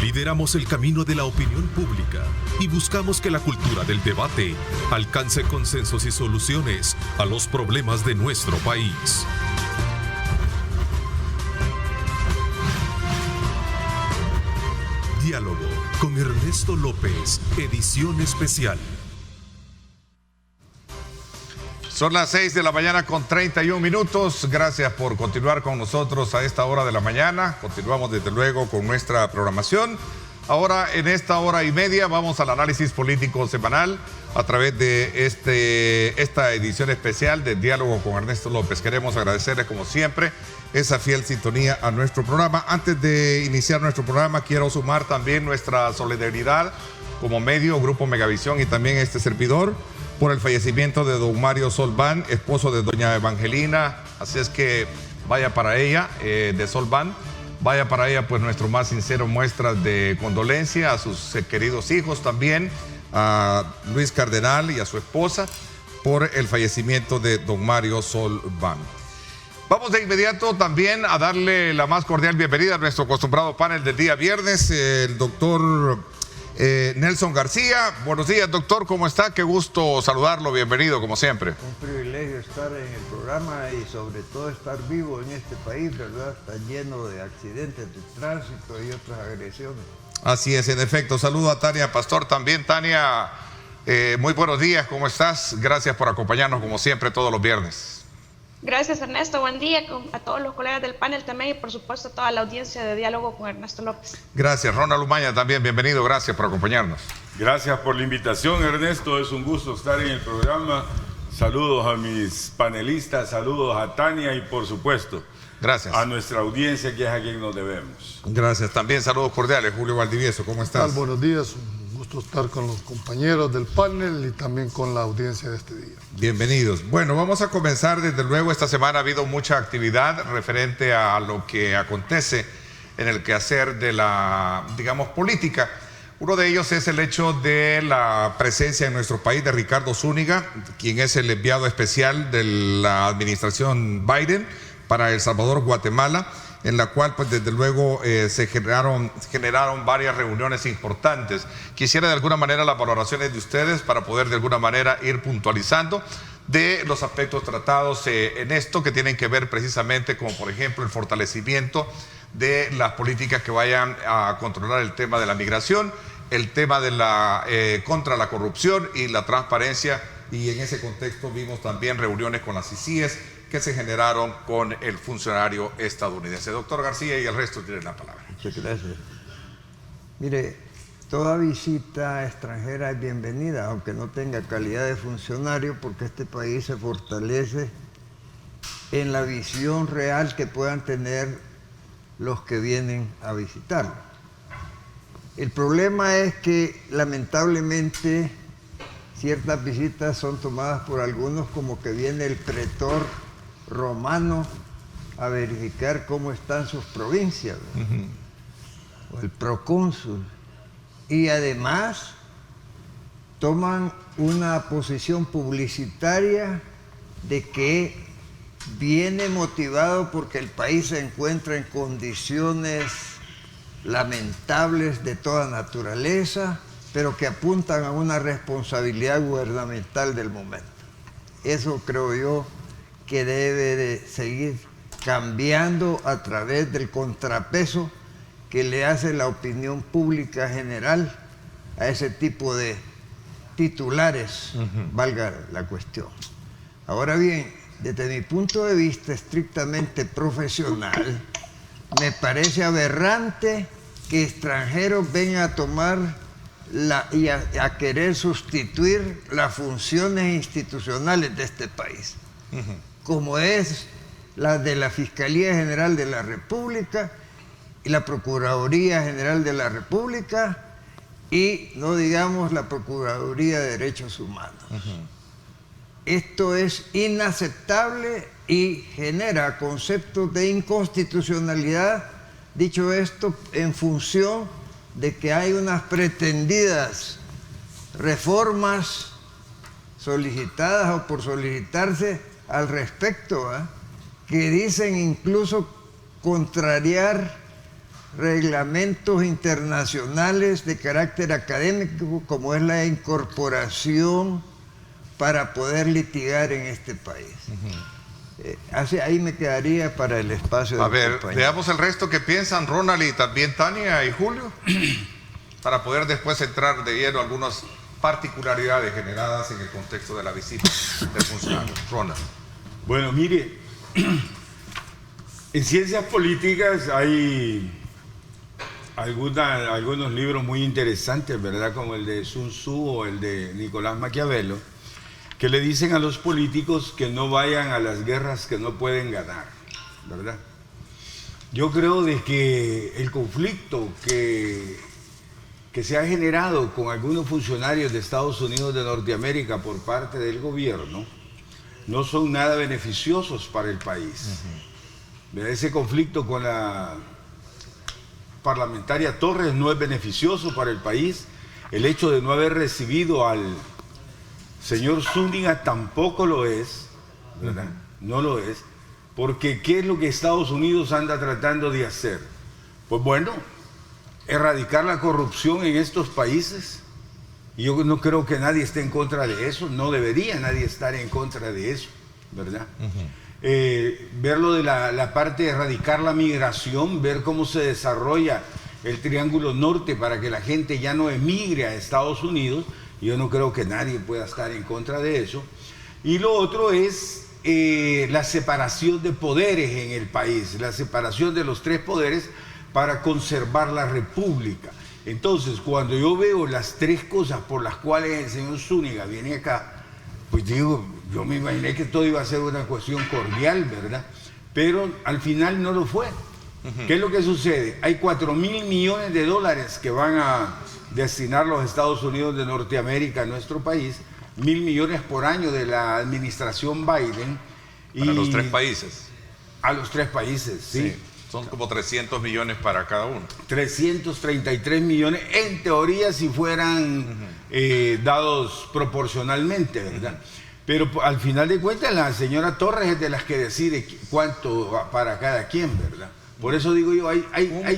Lideramos el camino de la opinión pública y buscamos que la cultura del debate alcance consensos y soluciones a los problemas de nuestro país. Diálogo con Ernesto López, edición especial. Son las 6 de la mañana con 31 minutos. Gracias por continuar con nosotros a esta hora de la mañana. Continuamos desde luego con nuestra programación. Ahora, en esta hora y media, vamos al análisis político semanal a través de esta edición especial de Diálogo con Ernesto López. Queremos agradecerles, como siempre, esa fiel sintonía a nuestro programa. Antes de iniciar nuestro programa, quiero sumar también nuestra solidaridad como medio, Grupo Megavisión y también este servidor, por el fallecimiento de don Mario Solván, esposo de doña Evangelina. Así es que vaya para ella, de Solván, vaya para ella pues nuestro más sincero muestra de condolencia a sus queridos hijos también, a Luis Cardenal y a su esposa, por el fallecimiento de don Mario Solván. Vamos de inmediato también a darle la más cordial bienvenida a nuestro acostumbrado panel del día viernes, el doctor Nelson García. Buenos días, doctor, ¿cómo está? Qué gusto saludarlo, bienvenido como siempre. Un privilegio estar en el programa y sobre todo estar vivo en este país, ¿verdad? Está lleno de accidentes de tránsito y otras agresiones. Así es, en efecto. Saludo a Tania Pastor también. Tania, muy buenos días, ¿cómo estás? Gracias por acompañarnos como siempre todos los viernes. Gracias, Ernesto. Buen día a todos los colegas del panel también y por supuesto a toda la audiencia de Diálogo con Ernesto López. Gracias. Ronald Umaña también, bienvenido. Gracias por acompañarnos. Gracias por la invitación, Ernesto. Es un gusto estar en el programa. Saludos a mis panelistas, saludos a Tania y por supuesto, gracias a nuestra audiencia, que es a quien nos debemos. Gracias. También saludos cordiales. Julio Valdivieso, ¿cómo estás? Buenos días. Un gusto estar con los compañeros del panel y también con la audiencia de este día. Bienvenidos. Bueno, vamos a comenzar desde luego. Esta semana ha habido mucha actividad referente a lo que acontece en el quehacer de la, digamos, política. Uno de ellos es el hecho de la presencia en nuestro país de Ricardo Zúñiga, quien es el enviado especial de la administración Biden para El Salvador, Guatemala, en la cual pues desde luego se generaron varias reuniones importantes. Quisiera de alguna manera las valoraciones de ustedes para poder de alguna manera ir puntualizando de los aspectos tratados en esto, que tienen que ver precisamente como por ejemplo el fortalecimiento de las políticas que vayan a controlar el tema de la migración, el tema de la contra la corrupción y la transparencia, y en ese contexto vimos también reuniones con las CICIES que se generaron con el funcionario estadounidense. Doctor García, y el resto tienen la palabra. Muchas gracias. Mire, toda visita extranjera es bienvenida, aunque no tenga calidad de funcionario, porque este país se fortalece en la visión real que puedan tener los que vienen a visitarlo. El problema es que lamentablemente ciertas visitas son tomadas por algunos como que viene el pretor romano a verificar cómo están sus provincias, o el procónsul, y además toman una posición publicitaria de que viene motivado porque el país se encuentra en condiciones lamentables de toda naturaleza, pero que apuntan a una responsabilidad gubernamental del momento. Eso creo yo que debe de seguir cambiando a través del contrapeso que le hace la opinión pública general a ese tipo de titulares, valga la cuestión. Ahora bien, desde mi punto de vista estrictamente profesional, me parece aberrante que extranjeros vengan a tomar y a querer sustituir las funciones institucionales de este país, como es la de la Fiscalía General de la República y la Procuraduría General de la República y, no digamos, la Procuraduría de Derechos Humanos. Esto es inaceptable y genera conceptos de inconstitucionalidad, dicho esto, en función de que hay unas pretendidas reformas solicitadas o por solicitarse al respecto, que dicen incluso contrariar reglamentos internacionales de carácter académico, como es la incorporación para poder litigar en este país. Ahí me quedaría para el espacio de... A ver, veamos el resto que piensan Ronald y también Tania y Julio, para poder después entrar de lleno a algunas particularidades generadas en el contexto de la visita del funcionario. Ronald. Bueno, mire, en ciencias políticas hay algunos libros muy interesantes, ¿verdad? Como el de Sun Tzu o el de Nicolás Maquiavelo, que le dicen a los políticos que no vayan a las guerras que no pueden ganar, ¿verdad? Yo creo de que el conflicto que se ha generado con algunos funcionarios de Estados Unidos de Norteamérica por parte del gobierno no son nada beneficiosos para el país. Ese conflicto con la parlamentaria Torres no es beneficioso para el país. El hecho de no haber recibido al señor Zúñiga tampoco lo es, ¿verdad? No lo es, porque ¿qué es lo que Estados Unidos anda tratando de hacer? Pues bueno, erradicar la corrupción en estos países. Y yo no creo que nadie esté en contra de eso, no debería nadie estar en contra de eso, ¿verdad? Ver lo de la parte de erradicar la migración, ver cómo se desarrolla el Triángulo Norte para que la gente ya no emigre a Estados Unidos. Yo no creo que nadie pueda estar en contra de eso. Y lo otro es la separación de poderes en el país, la separación de los tres poderes para conservar la república. Entonces, cuando yo veo las tres cosas por las cuales el señor Zúñiga viene acá, pues digo, yo me imaginé que todo iba a ser una cuestión cordial, ¿verdad? Pero al final no lo fue. ¿Qué es lo que sucede? Hay 4.000 millones de dólares que van a destinar los Estados Unidos de Norteamérica a nuestro país, 1.000 millones por año de la administración Biden. Para los tres países. A los tres países, sí. Son como 300 millones para cada uno. 333 millones, en teoría, si fueran dados proporcionalmente, ¿verdad? Pero al final de cuentas, la señora Torres es de las que decide cuánto va para cada quien, ¿verdad? Por eso digo yo, hay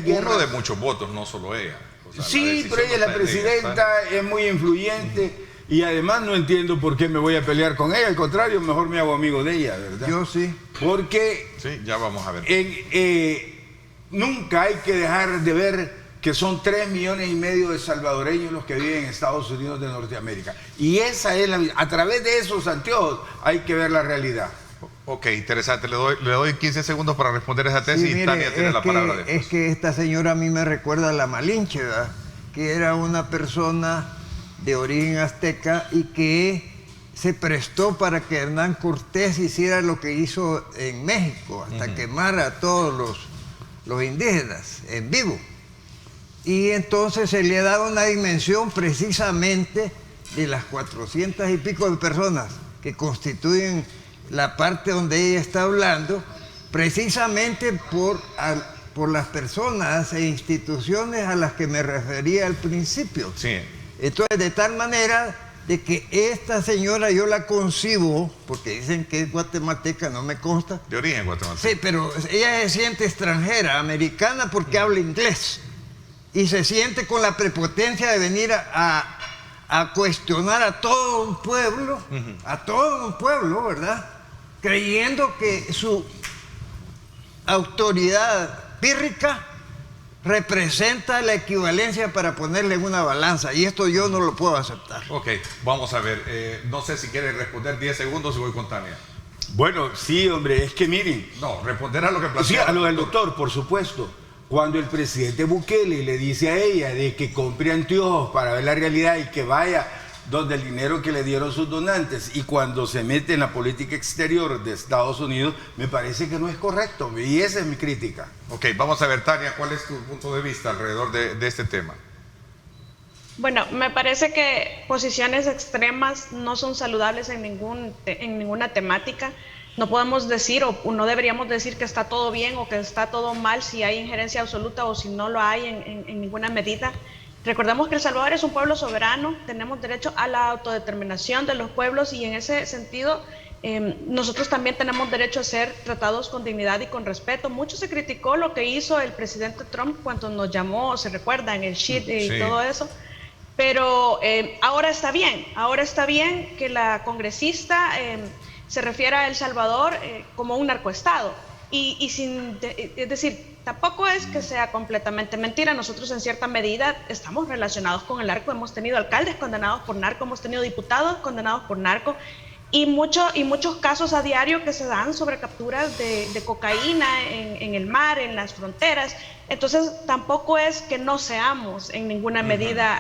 uno de muchos votos, no solo ella. O sea, sí, pero ella es la presidenta, es muy influyente. Y además no entiendo por qué me voy a pelear con ella, al contrario, mejor me hago amigo de ella, ¿verdad? Yo sí. Porque sí, ya vamos a ver. Nunca hay que dejar de ver que son 3,5 millones de salvadoreños los que viven en Estados Unidos de Norteamérica. Y esa es a través de esos anteojos hay que ver la realidad. Ok, interesante. Le doy 15 segundos para responder esa tesis, sí, y Tania tiene la palabra después. Es que esta señora a mí me recuerda a la Malinche, ¿verdad? Que era una persona de origen azteca y que se prestó para que Hernán Cortés hiciera lo que hizo en México, hasta quemar a todos los indígenas en vivo. Y entonces se le ha dado una dimensión precisamente de las 400 y pico de personas que constituyen la parte donde ella está hablando, precisamente por las personas e instituciones a las que me refería al principio. Sí. Entonces, de tal manera de que esta señora yo la concibo, porque dicen que es guatemalteca, no me consta. De origen guatemalteca. Sí, pero ella se siente extranjera, americana, porque habla inglés. Y se siente con la prepotencia de venir a cuestionar a todo un pueblo, ¿verdad? Creyendo que su autoridad pírrica representa la equivalencia para ponerle en una balanza, y esto yo no lo puedo aceptar. Ok, vamos a ver, no sé si quiere responder 10 segundos y voy con Tania. Bueno, sí, hombre, es que miren. No, responder a lo que plantea. Sí, a lo del doctor, por supuesto. Cuando el presidente Bukele le dice a ella de que compre anteojos para ver la realidad y que vaya donde el dinero que le dieron sus donantes, y cuando se mete en la política exterior de Estados Unidos, me parece que no es correcto, y esa es mi crítica. Ok, vamos a ver, Tania, ¿cuál es tu punto de vista alrededor de este tema? Bueno, me parece que posiciones extremas no son saludables en ninguna temática. No podemos decir o no deberíamos decir que está todo bien o que está todo mal si hay injerencia absoluta o si no lo hay en ninguna medida. Recordemos que El Salvador es un pueblo soberano, tenemos derecho a la autodeterminación de los pueblos, y en ese sentido nosotros también tenemos derecho a ser tratados con dignidad y con respeto. Mucho se criticó lo que hizo el presidente Trump cuando nos llamó, se recuerda, en el shit y todo eso, pero ahora está bien que la congresista se refiera a El Salvador como un narcoestado, es decir, tampoco es que sea completamente mentira. Nosotros en cierta medida estamos relacionados con el narco, hemos tenido alcaldes condenados por narco, hemos tenido diputados condenados por narco, y muchos casos a diario que se dan sobre capturas de cocaína en el mar, en las fronteras. Entonces tampoco es que no seamos en ninguna medida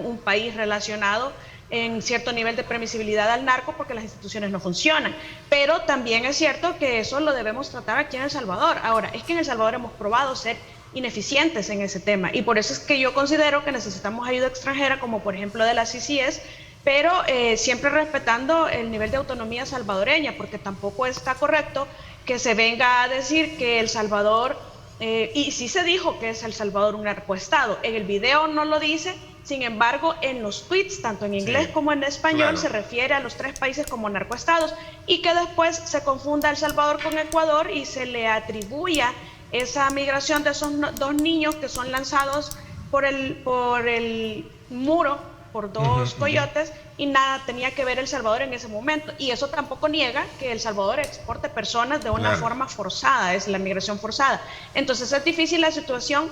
un país relacionado en cierto nivel de permisibilidad al narco, porque las instituciones no funcionan, pero también es cierto que eso lo debemos tratar aquí en El Salvador. Ahora, es que en El Salvador hemos probado ser ineficientes en ese tema, y por eso es que yo considero que necesitamos ayuda extranjera, como por ejemplo de la CCS, pero siempre respetando el nivel de autonomía salvadoreña, porque tampoco está correcto que se venga a decir que El Salvador, y sí se dijo que es El Salvador un narcoestado, en el video no lo dice. Sin embargo, en los tweets, tanto en inglés como en español, se refiere a los 3 países como narcoestados, y que después se confunda El Salvador con Ecuador y se le atribuya esa migración de esos 2 niños que son lanzados por el muro por 2 coyotes, y nada tenía que ver El Salvador en ese momento. Y eso tampoco niega que El Salvador exporte personas de una forma forzada, es la migración forzada. Entonces es difícil la situación.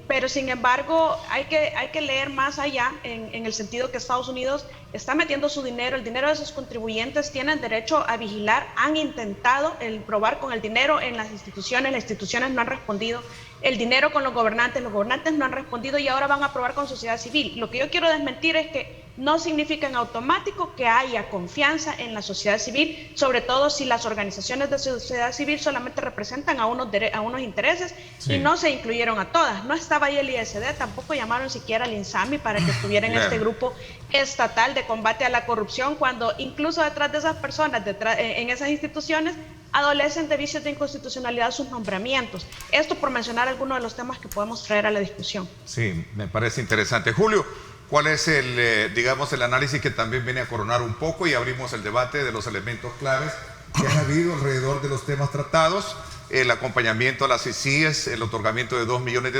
Pero sin embargo hay que leer más allá en el sentido que Estados Unidos está metiendo su dinero, el dinero de sus contribuyentes, tienen derecho a vigilar, han intentado probar con el dinero en las instituciones no han respondido, el dinero con los gobernantes no han respondido, y ahora van a probar con sociedad civil. Lo que yo quiero desmentir es que no significa en automático que haya confianza en la sociedad civil, sobre todo si las organizaciones de sociedad civil solamente representan a unos intereses y no se incluyeron a todas. No estaba ahí el ISD, tampoco llamaron siquiera al INSAMI para que estuviera en este grupo estatal de combate a la corrupción, cuando incluso detrás de esas personas, en esas instituciones, adolecen de vicios de inconstitucionalidad sus nombramientos. Esto por mencionar algunos de los temas que podemos traer a la discusión. Sí, me parece interesante. Julio, ¿cuál es el análisis que también viene a coronar un poco, y abrimos el debate de los elementos claves que han habido alrededor de los temas tratados? El acompañamiento a las CICIES, el otorgamiento de $2 millones,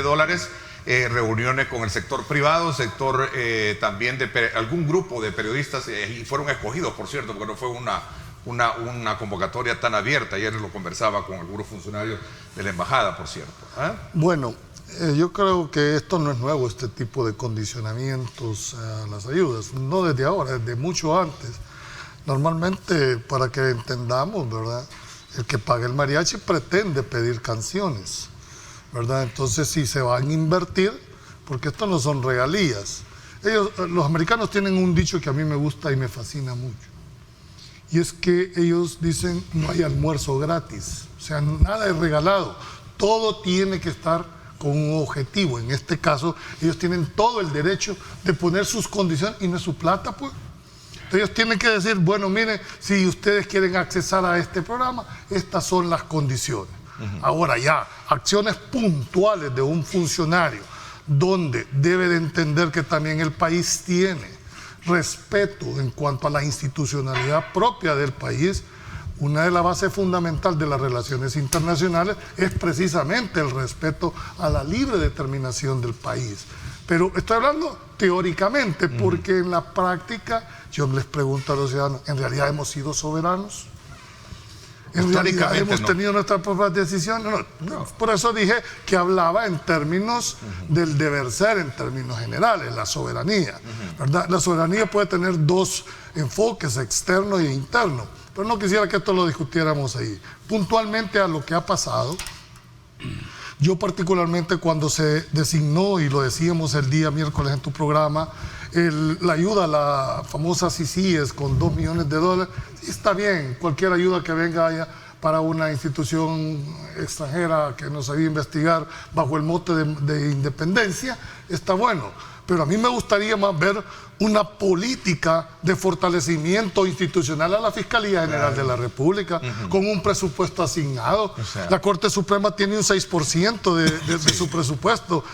reuniones con el sector privado, sector también de algún grupo de periodistas, y fueron escogidos, por cierto, porque no fue una convocatoria tan abierta. Ayer lo conversaba con algunos funcionarios de la embajada, por cierto. Bueno, yo creo que esto no es nuevo, este tipo de condicionamientos a las ayudas, no desde ahora, desde mucho antes. Normalmente, para que entendamos, ¿verdad?, el que paga el mariachi pretende pedir canciones, ¿verdad? Entonces, si se van a invertir, porque esto no son regalías. Los americanos tienen un dicho que a mí me gusta y me fascina mucho, y es que ellos dicen: no hay almuerzo gratis, o sea, nada es regalado, todo tiene que estar con un objetivo. En este caso, ellos tienen todo el derecho de poner sus condiciones, y no es su plata, pues. Ellos tienen que decir: bueno, miren, si ustedes quieren accesar a este programa, estas son las condiciones. Ahora ya, acciones puntuales de un funcionario, donde debe de entender que también el país tiene respeto en cuanto a la institucionalidad propia del país. Una de las bases fundamentales de las relaciones internacionales es precisamente el respeto a la libre determinación del país. Pero estoy hablando teóricamente, porque en la práctica yo les pregunto a los ciudadanos: ¿en realidad hemos sido soberanos? ¿En realidad hemos tenido nuestras propias decisiones? No. Por eso dije que hablaba en términos del deber ser, en términos generales, la soberanía, ¿verdad? La soberanía puede tener 2 enfoques, externo e interno, pero no quisiera que esto lo discutiéramos ahí. Puntualmente a lo que ha pasado, yo particularmente, cuando se designó, y lo decíamos el día miércoles en tu programa, la ayuda a la famosa CICIES con $2 millones, sí, está bien, cualquier ayuda que venga allá para una institución extranjera que nos ayude a investigar bajo el mote de independencia, está bueno. Pero a mí me gustaría más ver una política de fortalecimiento institucional a la Fiscalía General de la República, con un presupuesto asignado. La Corte Suprema tiene un 6% de su presupuesto.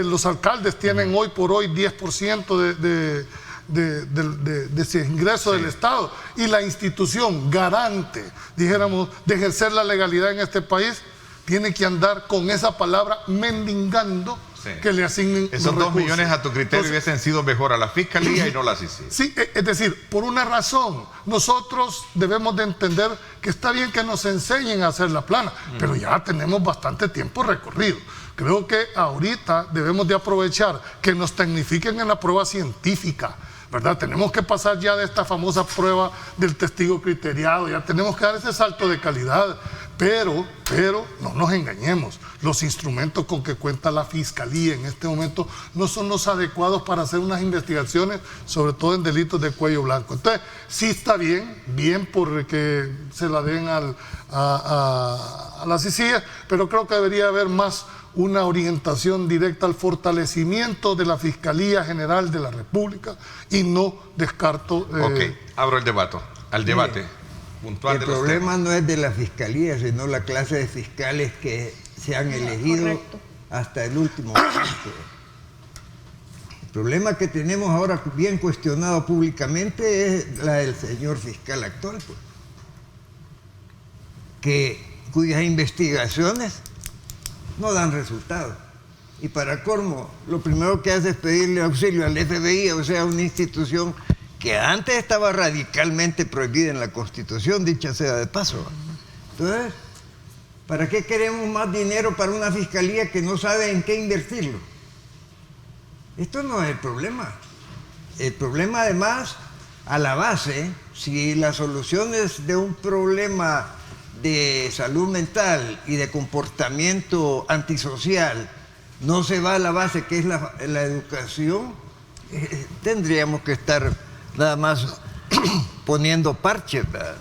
Los alcaldes tienen hoy por hoy 10% de ese ingreso del Estado. Y la institución garante, dijéramos, de ejercer la legalidad en este país, tiene que andar con esa palabra mendigando que le asignen esos los 2 millones a tu criterio. Entonces, hubiesen sido mejor a la Fiscalía y no a la CICIG. Sí, es decir, por una razón, nosotros debemos de entender que está bien que nos enseñen a hacer la plana, pero ya tenemos bastante tiempo recorrido. Creo que ahorita debemos de aprovechar que nos tecnifiquen en la prueba científica, ¿verdad? Tenemos que pasar ya de esta famosa prueba del testigo criteriado, ya tenemos que dar ese salto de calidad, pero no nos engañemos, los instrumentos con que cuenta la Fiscalía en este momento no son los adecuados para hacer unas investigaciones, sobre todo en delitos de cuello blanco. Entonces, sí está bien porque se la den a la CICIG, pero creo que debería haber más una orientación directa al fortalecimiento de la Fiscalía General de la República y no descarto... Ok, abro el debate, puntual el de los problema temas. no es de la Fiscalía, sino la clase de fiscales que se han elegido correcto. hasta el último momento. El problema que tenemos ahora bien cuestionado públicamente es la del señor fiscal actual, pues, cuyas investigaciones no dan resultados. Y para colmo, lo primero que hace es pedirle auxilio al FBI, o sea, una institución que antes estaba radicalmente prohibida en la Constitución, dicha sea de paso. Entonces, ¿para qué queremos más dinero para una fiscalía que no sabe en qué invertirlo? Esto no es el problema. El problema, además, a la base, si las soluciones de un problema de salud mental y de comportamiento antisocial no se va a la base, que es la educación, tendríamos que estar nada más poniendo parches, ¿verdad?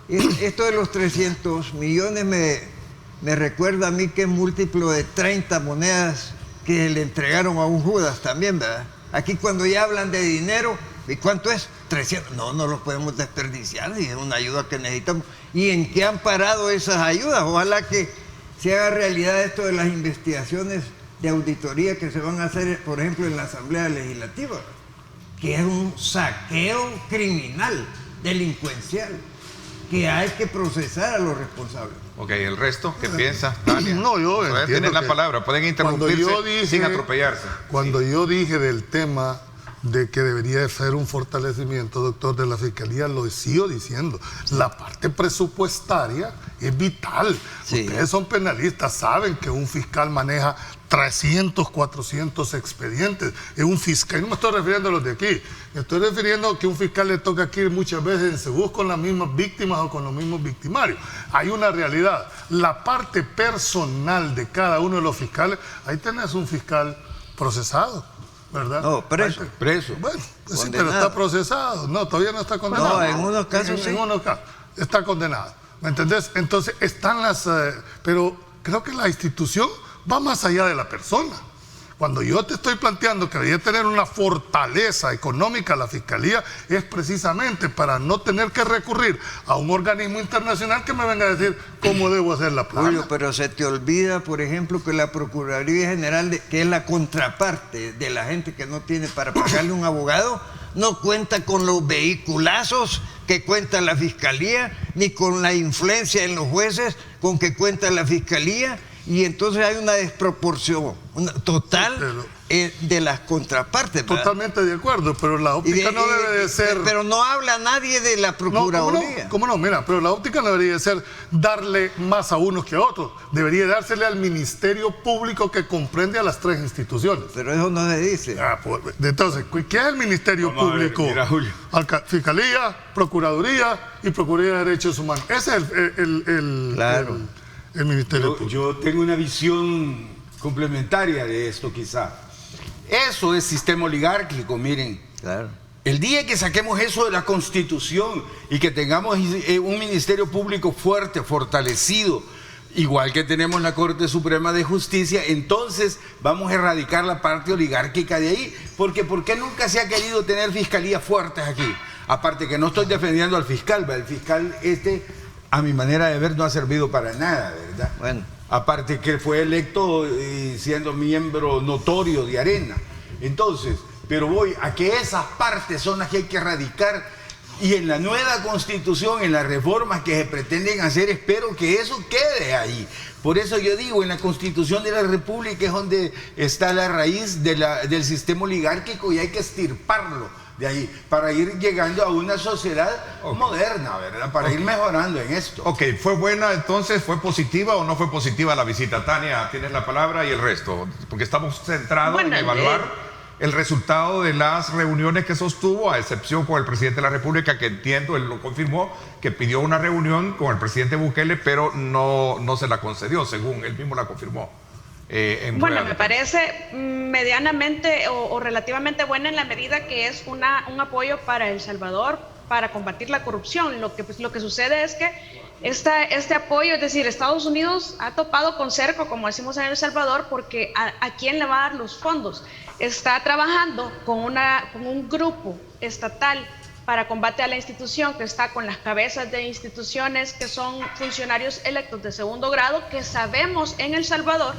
Esto de los 300 millones me recuerda a mí que es múltiplo de 30 monedas que le entregaron a un Judas también, ¿verdad? Aquí cuando ya hablan de dinero, ¿y cuánto es? 300. No los podemos desperdiciar, y es una ayuda que necesitamos. ¿Y en qué han parado esas ayudas? Ojalá que se haga realidad esto de las investigaciones de auditoría que se van a hacer, por ejemplo, en la Asamblea Legislativa, que es un saqueo criminal, delincuencial, que hay que procesar a los responsables. Ok, ¿el resto qué piensa, Tania? No, yo pueden entiendo tener la que palabra, pueden interrumpirse sin atropellarse. Cuando yo dije del tema de que debería de ser un fortalecimiento, doctor, de la Fiscalía, lo sigo diciendo. La parte presupuestaria es vital. Sí. Ustedes son penalistas, saben que un fiscal maneja 300, 400 expedientes. Es un fiscal, y no me estoy refiriendo a los de aquí, me estoy refiriendo a que un fiscal le toca aquí muchas veces en Cebús con las mismas víctimas o con los mismos victimarios. Hay una realidad. La parte personal de cada uno de los fiscales, ahí tenés un fiscal procesado, ¿verdad? No, preso. Preso. Bueno, pues sí, Condenado. pero está procesado. No, todavía no está condenado. No, en unos casos sí. En unos casos está condenado. ¿Me entendés? Entonces están las... pero creo que la institución va más allá de la persona. Cuando yo te estoy planteando que debería tener una fortaleza económica la Fiscalía, es precisamente para no tener que recurrir a un organismo internacional que me venga a decir cómo debo hacer la plana. Julio, pero se te olvida, por ejemplo, que la Procuraduría General, que es la contraparte de la gente que no tiene para pagarle un abogado, no cuenta con los vehiculazos que cuenta la Fiscalía, ni con la influencia en los jueces con que cuenta la Fiscalía, y entonces hay una desproporción total de las contrapartes, ¿verdad? Totalmente de acuerdo, pero la óptica no debe de ser... Pero no habla nadie de la Procuraduría. ¿Cómo no? Mira, pero la óptica no debería de ser darle más a unos que a otros. Debería dársele al Ministerio Público que comprende a las tres instituciones. Pero eso no se dice. Pues, entonces, ¿qué es el Ministerio Público? Mira, Julio. Fiscalía, Procuraduría y Procuraduría de Derechos Humanos. Ese es Claro. el Ministerio Público. Yo tengo una visión complementaria de esto, quizá. Eso es sistema oligárquico, miren. Claro. El día que saquemos eso de la Constitución y que tengamos un Ministerio Público fuerte, fortalecido, igual que tenemos la Corte Suprema de Justicia, entonces vamos a erradicar la parte oligárquica de ahí. Porque ¿por qué nunca se ha querido tener fiscalías fuertes aquí? Aparte que no estoy defendiendo al fiscal, ¿verdad? El fiscal a mi manera de ver, no ha servido para nada, ¿verdad? Bueno. Aparte que fue electo siendo miembro notorio de Arena. Entonces, pero voy a que esas partes son las que hay que erradicar. Y en la nueva constitución, en las reformas que se pretenden hacer, espero que eso quede ahí. Por eso yo digo, en la constitución de la república es donde está la raíz del sistema oligárquico, y hay que extirparlo de ahí para ir llegando a una sociedad moderna, ¿verdad? Para ir mejorando en esto. Ok, ¿fue buena entonces? ¿Fue positiva o no fue positiva la visita? Tania, tienes la palabra y el resto, porque estamos centrados en evaluar el resultado de las reuniones que sostuvo, a excepción con el presidente de la República, que entiendo, él lo confirmó, que pidió una reunión con el presidente Bukele, pero no se la concedió, según él mismo la confirmó. Bueno, me parece medianamente o relativamente buena en la medida que es un apoyo para El Salvador para combatir la corrupción. Lo que sucede es que este apoyo, es decir, Estados Unidos ha topado con cerco, como decimos en El Salvador, porque ¿a quién le va a dar los fondos? Está trabajando con un grupo estatal para combate a la institución, que está con las cabezas de instituciones que son funcionarios electos de segundo grado, que sabemos en El Salvador,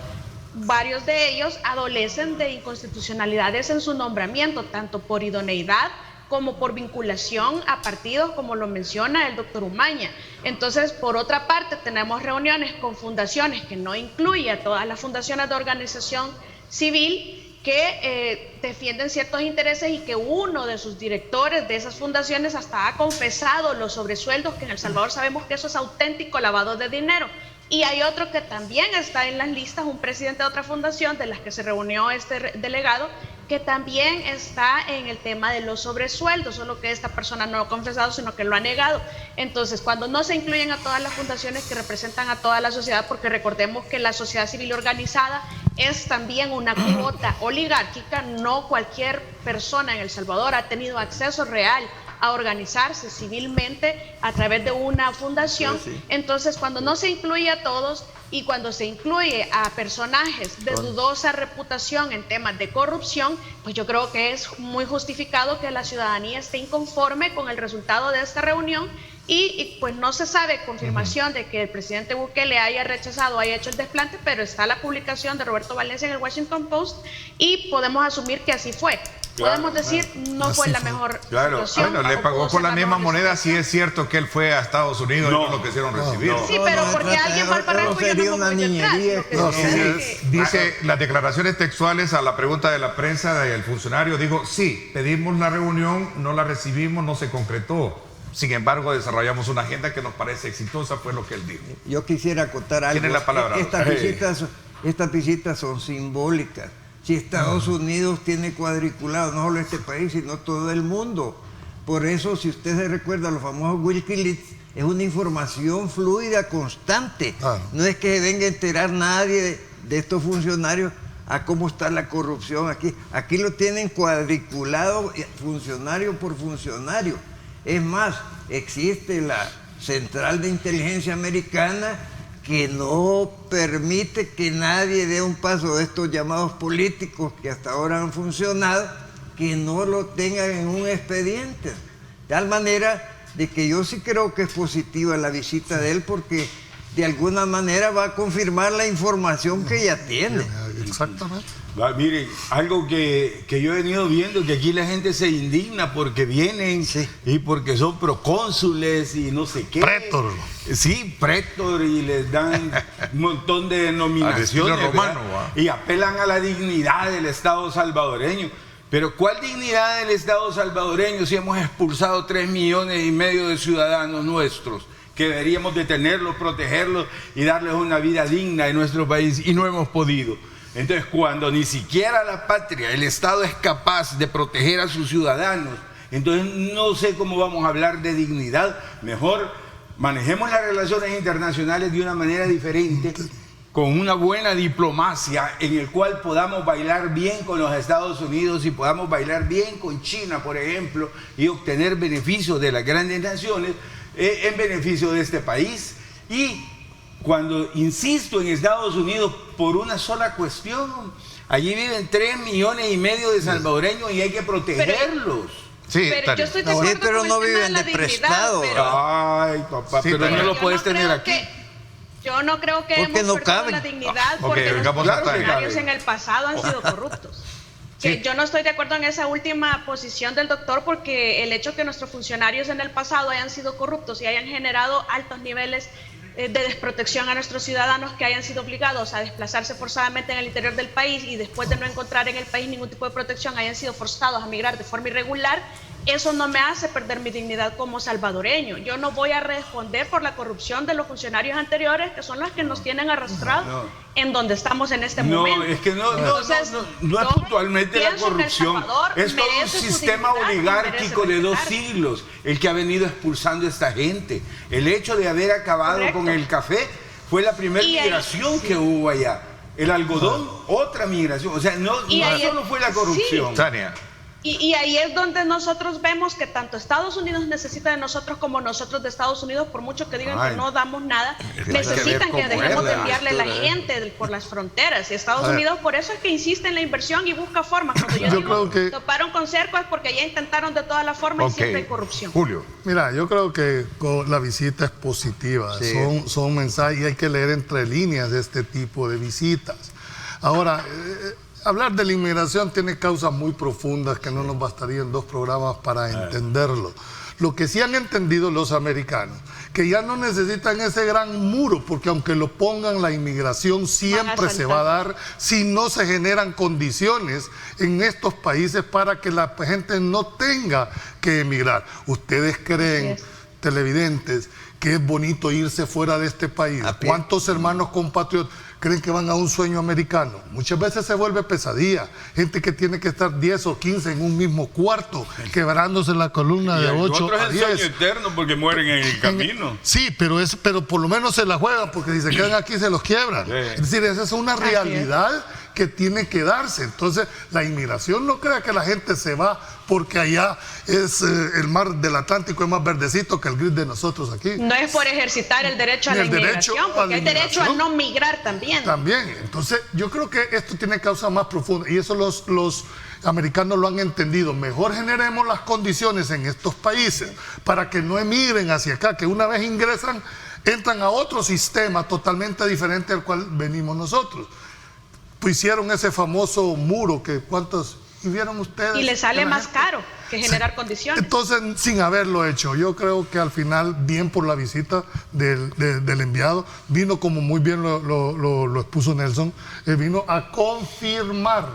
varios de ellos adolecen de inconstitucionalidades en su nombramiento, tanto por idoneidad como por vinculación a partidos, como lo menciona el doctor Umaña. Entonces, por otra parte, tenemos reuniones con fundaciones que no incluye a todas las fundaciones de organización civil que defienden ciertos intereses, y que uno de sus directores de esas fundaciones hasta ha confesado los sobresueldos, que en El Salvador sabemos que eso es auténtico lavado de dinero. Y hay otro que también está en las listas, un presidente de otra fundación de las que se reunió este delegado, que también está en el tema de los sobresueldos, solo que esta persona no lo ha confesado, sino que lo ha negado. Entonces, cuando no se incluyen a todas las fundaciones que representan a toda la sociedad, porque recordemos que la sociedad civil organizada es también una cuota oligárquica, no cualquier persona en El Salvador ha tenido acceso real a organizarse civilmente a través de una fundación. Entonces, cuando no se incluye a todos y cuando se incluye a personajes de dudosa reputación en temas de corrupción, pues yo creo que es muy justificado que la ciudadanía esté inconforme con el resultado de esta reunión, y pues no se sabe confirmación de que el presidente Bukele haya rechazado, haya hecho el desplante, pero está la publicación de Roberto Valencia en el Washington Post y podemos asumir que así fue. Podemos decir, no fue la mejor situación. Bueno, le pagó con la misma moneda, si es cierto que él fue a Estados Unidos y no lo quisieron recibir. Sí, pero porque alguien va al Barranco, yo no me voy detrás. Dice las declaraciones textuales a la pregunta de la prensa del funcionario, dijo, sí, pedimos la reunión, no la recibimos, no se concretó. Sin embargo, desarrollamos una agenda que nos parece exitosa, fue lo que él dijo. Yo quisiera acotar algo. Tiene la palabra. Estas visitas son simbólicas. Si Estados Unidos tiene cuadriculado no solo este país, sino todo el mundo. Por eso, si usted se recuerda, los famosos Wikileaks, es una información fluida, constante. No es que se venga a enterar nadie de estos funcionarios a cómo está la corrupción aquí. Aquí lo tienen cuadriculado funcionario por funcionario. Es más, existe la Central de Inteligencia Americana que no permite que nadie dé un paso de estos llamados políticos que hasta ahora han funcionado, que no lo tengan en un expediente. De tal manera de que yo sí creo que es positiva la visita de él, porque de alguna manera va a confirmar la información que ya tiene. Exactamente. Miren, algo que yo he venido viendo, que aquí la gente se indigna porque vienen y porque son procónsules y no sé qué. Prétor. Sí, prétor, y les dan un montón de denominaciones romano, y apelan a la dignidad del Estado salvadoreño. Pero ¿cuál dignidad del Estado salvadoreño si hemos expulsado 3,5 millones de ciudadanos nuestros? Que deberíamos de tenerlos, protegerlos y darles una vida digna en nuestro país, y no hemos podido. Entonces, cuando ni siquiera la patria, el Estado es capaz de proteger a sus ciudadanos, entonces no sé cómo vamos a hablar de dignidad. Mejor manejemos las relaciones internacionales de una manera diferente, con una buena diplomacia, en el cual podamos bailar bien con los Estados Unidos y podamos bailar bien con China, por ejemplo, y obtener beneficios de las grandes naciones en beneficio de este país. Y cuando insisto en Estados Unidos por una sola cuestión, allí viven 3,5 millones de salvadoreños y hay que protegerlos. Pero yo estoy de acuerdo pero con no el tema viven de prestado. Ay, papá, pero no lo puedes tener aquí. Yo no creo que hemos perdido la dignidad porque los funcionarios en el pasado han sido corruptos. Que Sí. yo no estoy de acuerdo en esa última posición del doctor, porque el hecho que nuestros funcionarios en el pasado hayan sido corruptos y hayan generado altos niveles de desprotección a nuestros ciudadanos, que hayan sido obligados a desplazarse forzadamente en el interior del país y después de no encontrar en el país ningún tipo de protección hayan sido forzados a migrar de forma irregular, eso no me hace perder mi dignidad como salvadoreño. Yo no voy a responder por la corrupción de los funcionarios anteriores, que son los que nos tienen arrastrados en donde estamos en este momento. No, es que no es yo puntualmente la pienso que El corrupción, Salvador es todo un merece su sistema dignidad y oligárquico merece de 2 respetarse. siglos el que ha venido expulsando a esta gente. El hecho de haber acabado Correcto. con el café fue la primera Y ahí- migración que hubo allá. El algodón, otra migración. O sea, no Y ahí- solo fue la corrupción. Tania. Y ahí es donde nosotros vemos que tanto Estados Unidos necesita de nosotros como nosotros de Estados Unidos, por mucho que digan Ay. que no damos nada, que ver necesitan que cómo dejemos es de la enviarle la historia, gente por las fronteras. Y Estados A ver. Unidos por eso es que insiste en la inversión y busca formas. Cuando yo Yo digo creo que- toparon con cerco es porque ya intentaron de todas las formas Ok. y siempre hay corrupción. Julio. Mira, yo creo que la visita es positiva, Sí. son mensajes y hay que leer entre líneas de este tipo de visitas. Ahora, hablar de la inmigración tiene causas muy profundas que no nos bastarían 2 programas para entenderlo. Lo que sí han entendido los americanos, que ya no necesitan ese gran muro, porque aunque lo pongan, la inmigración siempre se va a dar si no se generan condiciones en estos países para que la gente no tenga que emigrar. ¿Ustedes creen, Así es. televidentes, que es bonito irse fuera de este país? A pie. ¿Cuántos hermanos compatriotas creen que van a un sueño americano? Muchas veces se vuelve pesadilla. Gente que tiene que estar 10 o 15 en un mismo cuarto, quebrándose la columna de 8 otro a es el sueño 10. eterno porque mueren en el camino. Sí, pero por lo menos se la juegan, porque si se quedan aquí se los quiebran. Sí. Es decir, esa es una Así es. realidad que tiene que darse. Entonces, la inmigración no crea que la gente se va porque allá es el mar del Atlántico es más verdecito que el gris de nosotros aquí. No es por ejercitar el derecho a Ni la el derecho inmigración, a la porque hay derecho a inmigración. no migrar también. También. Entonces, yo creo que esto tiene causas más profundas y eso los americanos lo han entendido. Mejor generemos las condiciones en estos países para que no emigren hacia acá, que una vez ingresan, entran a otro sistema totalmente diferente al cual venimos nosotros. Pues hicieron ese famoso muro que cuántos... ¿Y vieron ustedes? Y le sale que la más gente- caro que generar condiciones. Entonces, sin haberlo hecho, yo creo que al final, bien por la visita del enviado, vino como muy bien lo expuso Nelson, vino a confirmar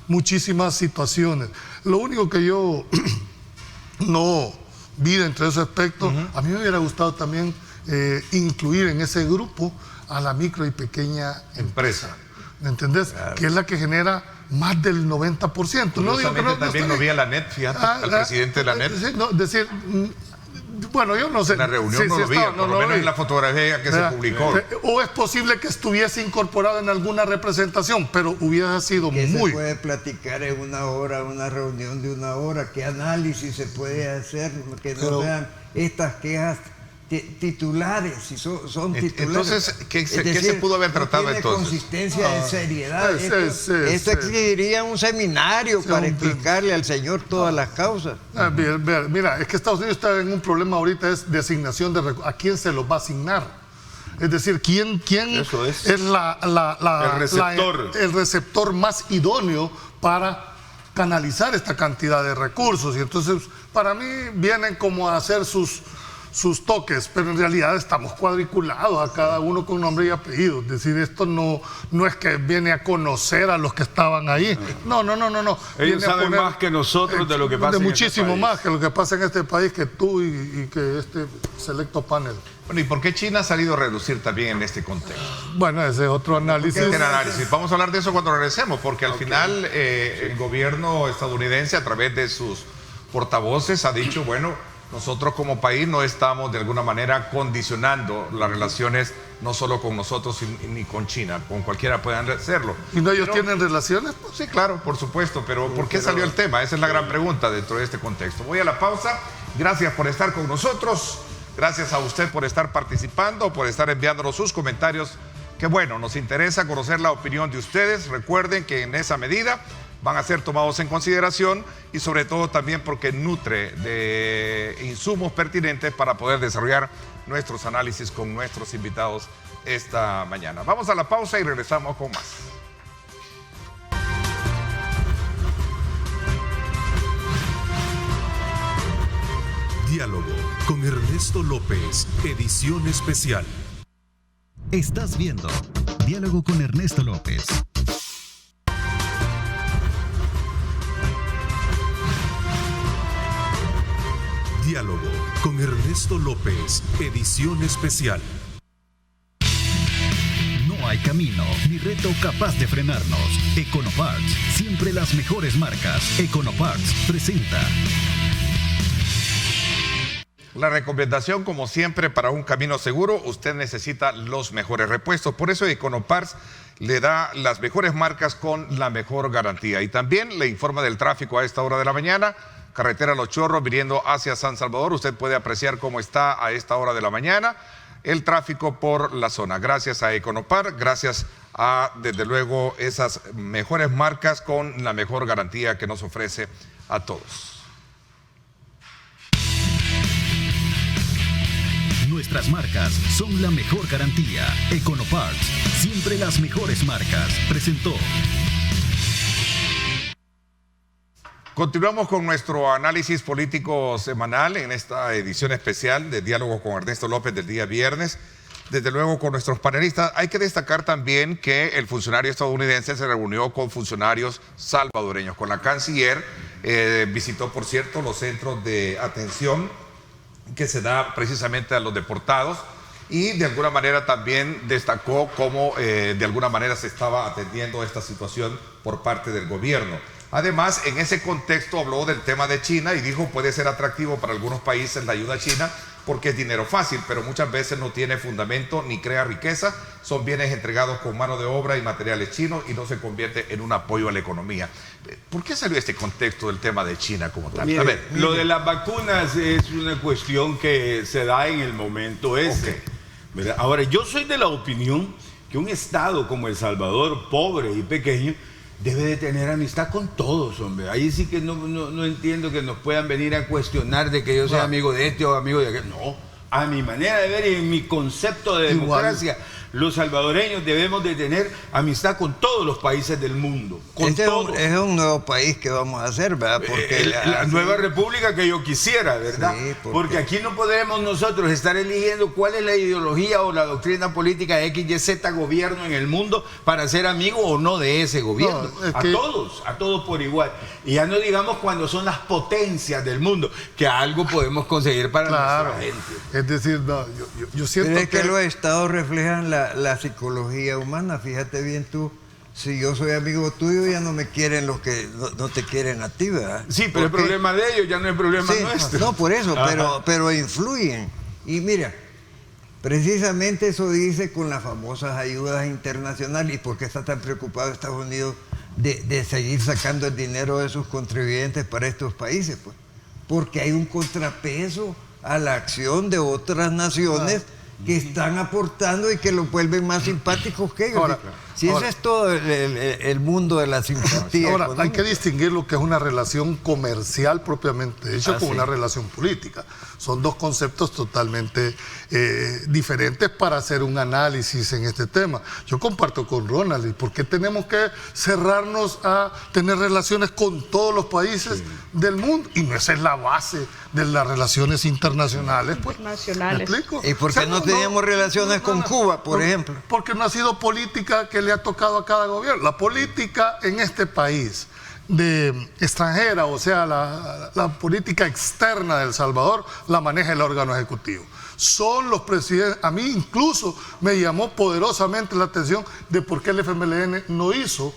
muchísimas situaciones. Lo único que yo no vi dentro de ese aspecto, a mí me hubiera gustado también incluir en ese grupo a la micro y pequeña Empresa. ¿me entendés? Que es la que genera más del 90%. No digo que Curiosamente también está lo vi bien. a la NET, fíjate, al presidente de la NET. Sí, no, decir, bueno, yo no sé. En la reunión Sí, no sí lo vi, estaba, por lo lo menos vi. en la fotografía que se ¿Verdad? publicó. O es posible que estuviese incorporado en alguna representación, pero hubiera sido ¿Qué muy... se puede platicar en una hora, una reunión de una hora? ¿Qué análisis se puede hacer? Que no Pero- sean estas quejas titulares, si son titulares. Entonces, ¿qué Es se pudo haber tratado no tiene entonces? consistencia de seriedad. Esto sí. exigiría un seminario Sí, para un- explicarle al señor todas las causas. Mira, es que Estados Unidos está en un problema ahorita, es de asignación de recursos. ¿A quién se los va a asignar? Es decir, ¿quién Eso es. el receptor. el receptor más idóneo para canalizar esta cantidad de recursos? Y entonces, para mí, vienen como a hacer sus toques, pero en realidad estamos cuadriculados a cada uno con nombre y apellido. Es decir, esto no es que viene a conocer a los que estaban ahí. No. Ellos Viene a saben poner, más que nosotros de lo que pasa de en muchísimo este país. más que lo que pasa en este país, que tú y que este selecto panel. Bueno, ¿y por qué China ha salido a reducir también en este contexto? Bueno, ese es otro análisis. Este análisis. Vamos a hablar de eso cuando regresemos, porque al final el gobierno estadounidense, a través de sus portavoces, ha dicho, bueno, nosotros como país no estamos de alguna manera condicionando las relaciones no solo con nosotros ni con China, con cualquiera puedan hacerlo. ¿Y no ellos Pero- tienen relaciones? Pues, Sí, claro, por supuesto, pero ¿por qué salió el tema? Esa es la gran pregunta dentro de este contexto. Voy a la pausa. Gracias por estar con nosotros. Gracias a usted por estar participando, por estar enviándonos sus comentarios. Que bueno, nos interesa conocer la opinión de ustedes. Recuerden que en esa medida van a ser tomados en consideración y sobre todo también porque nutre de insumos pertinentes para poder desarrollar nuestros análisis con nuestros invitados esta mañana. Vamos a la pausa y regresamos con más. Diálogo con Ernesto López, edición especial. Estás viendo Diálogo con Ernesto López. Diálogo con Ernesto López, edición especial. No hay camino ni reto capaz de frenarnos. Econoparts, siempre las mejores marcas. Econoparts presenta. La recomendación, como siempre, para un camino seguro, usted necesita los mejores repuestos. Por eso Econoparts le da las mejores marcas con la mejor garantía. Y también le informa del tráfico a esta hora de la mañana. Carretera Los Chorros, viniendo hacia San Salvador. Usted puede apreciar cómo está a esta hora de la mañana el tráfico por la zona. Gracias a Econopar, gracias a, desde luego, esas mejores marcas con la mejor garantía que nos ofrece a todos. Nuestras marcas son la mejor garantía. Econoparts, siempre las mejores marcas. Presentó. Continuamos con nuestro análisis político semanal en esta edición especial de Diálogo con Ernesto López del día viernes. Desde luego con nuestros panelistas. Hay que destacar también que el funcionario estadounidense se reunió con funcionarios salvadoreños. Con la canciller visitó, por cierto, los centros de atención que se da precisamente a los deportados y de alguna manera también destacó cómo de alguna manera se estaba atendiendo esta situación por parte del gobierno. Además, en ese contexto habló del tema de China y dijo puede ser atractivo para algunos países la ayuda a China porque es dinero fácil, pero muchas veces no tiene fundamento ni crea riqueza. Son bienes entregados con mano de obra y materiales chinos y no se convierte en un apoyo a la economía. ¿Por qué salió este contexto del tema de China como tal? Mire, a ver, lo de las vacunas es una cuestión que se da en el momento ese. ¿Verdad? Ahora, yo soy de la opinión que un estado como El Salvador, pobre y pequeño, debe de tener amistad con todos, hombre. Ahí sí que no entiendo que nos puedan venir a cuestionar de que yo sea amigo de este o amigo de aquel. No, a mi manera de ver y en mi concepto de democracia, los salvadoreños debemos de tener amistad con todos los países del mundo. Con todos. Es un nuevo país que vamos a hacer, ¿verdad? Porque la nueva república que yo quisiera, ¿verdad? Sí, porque aquí no podremos nosotros estar eligiendo cuál es la ideología o la doctrina política de X, Y, Z gobierno en el mundo para ser amigo o no de ese gobierno. No, a todos por igual. Y ya no digamos cuando son las potencias del mundo, que algo podemos conseguir para nuestra gente. Es decir, no, yo siento pero es que los estados reflejan la psicología humana. Fíjate bien tú, si yo soy amigo tuyo ya no me quieren los que no te quieren a ti, ¿verdad? Sí, pero el problema de ellos ya no es problema nuestro. No, por eso, pero influyen. Y mira, precisamente eso dice con las famosas ayudas internacionales. ¿Y por qué está tan preocupado Estados Unidos de seguir sacando el dinero de sus contribuyentes para estos países? Pues porque hay un contrapeso a la acción de otras naciones que están aportando y que lo vuelven más simpáticos que ellos. Ahora, ese es todo el mundo de la simpatía. Ahora, hay que distinguir lo que es una relación comercial propiamente hecha con una relación política. Son dos conceptos totalmente diferentes para hacer un análisis en este tema. Yo comparto con Ronald, ¿y por qué tenemos que cerrarnos a tener relaciones con todos los países del mundo? Y no esa es la base de las relaciones internacionales. Pues, ¿me explico? ¿Y por qué no teníamos relaciones con Cuba, por ejemplo? Porque no ha sido política que le ha tocado a cada gobierno. La política en este país de extranjera, o sea, la política externa de El Salvador, la maneja el órgano ejecutivo. Son los presidentes. A mí incluso me llamó poderosamente la atención de por qué el FMLN no hizo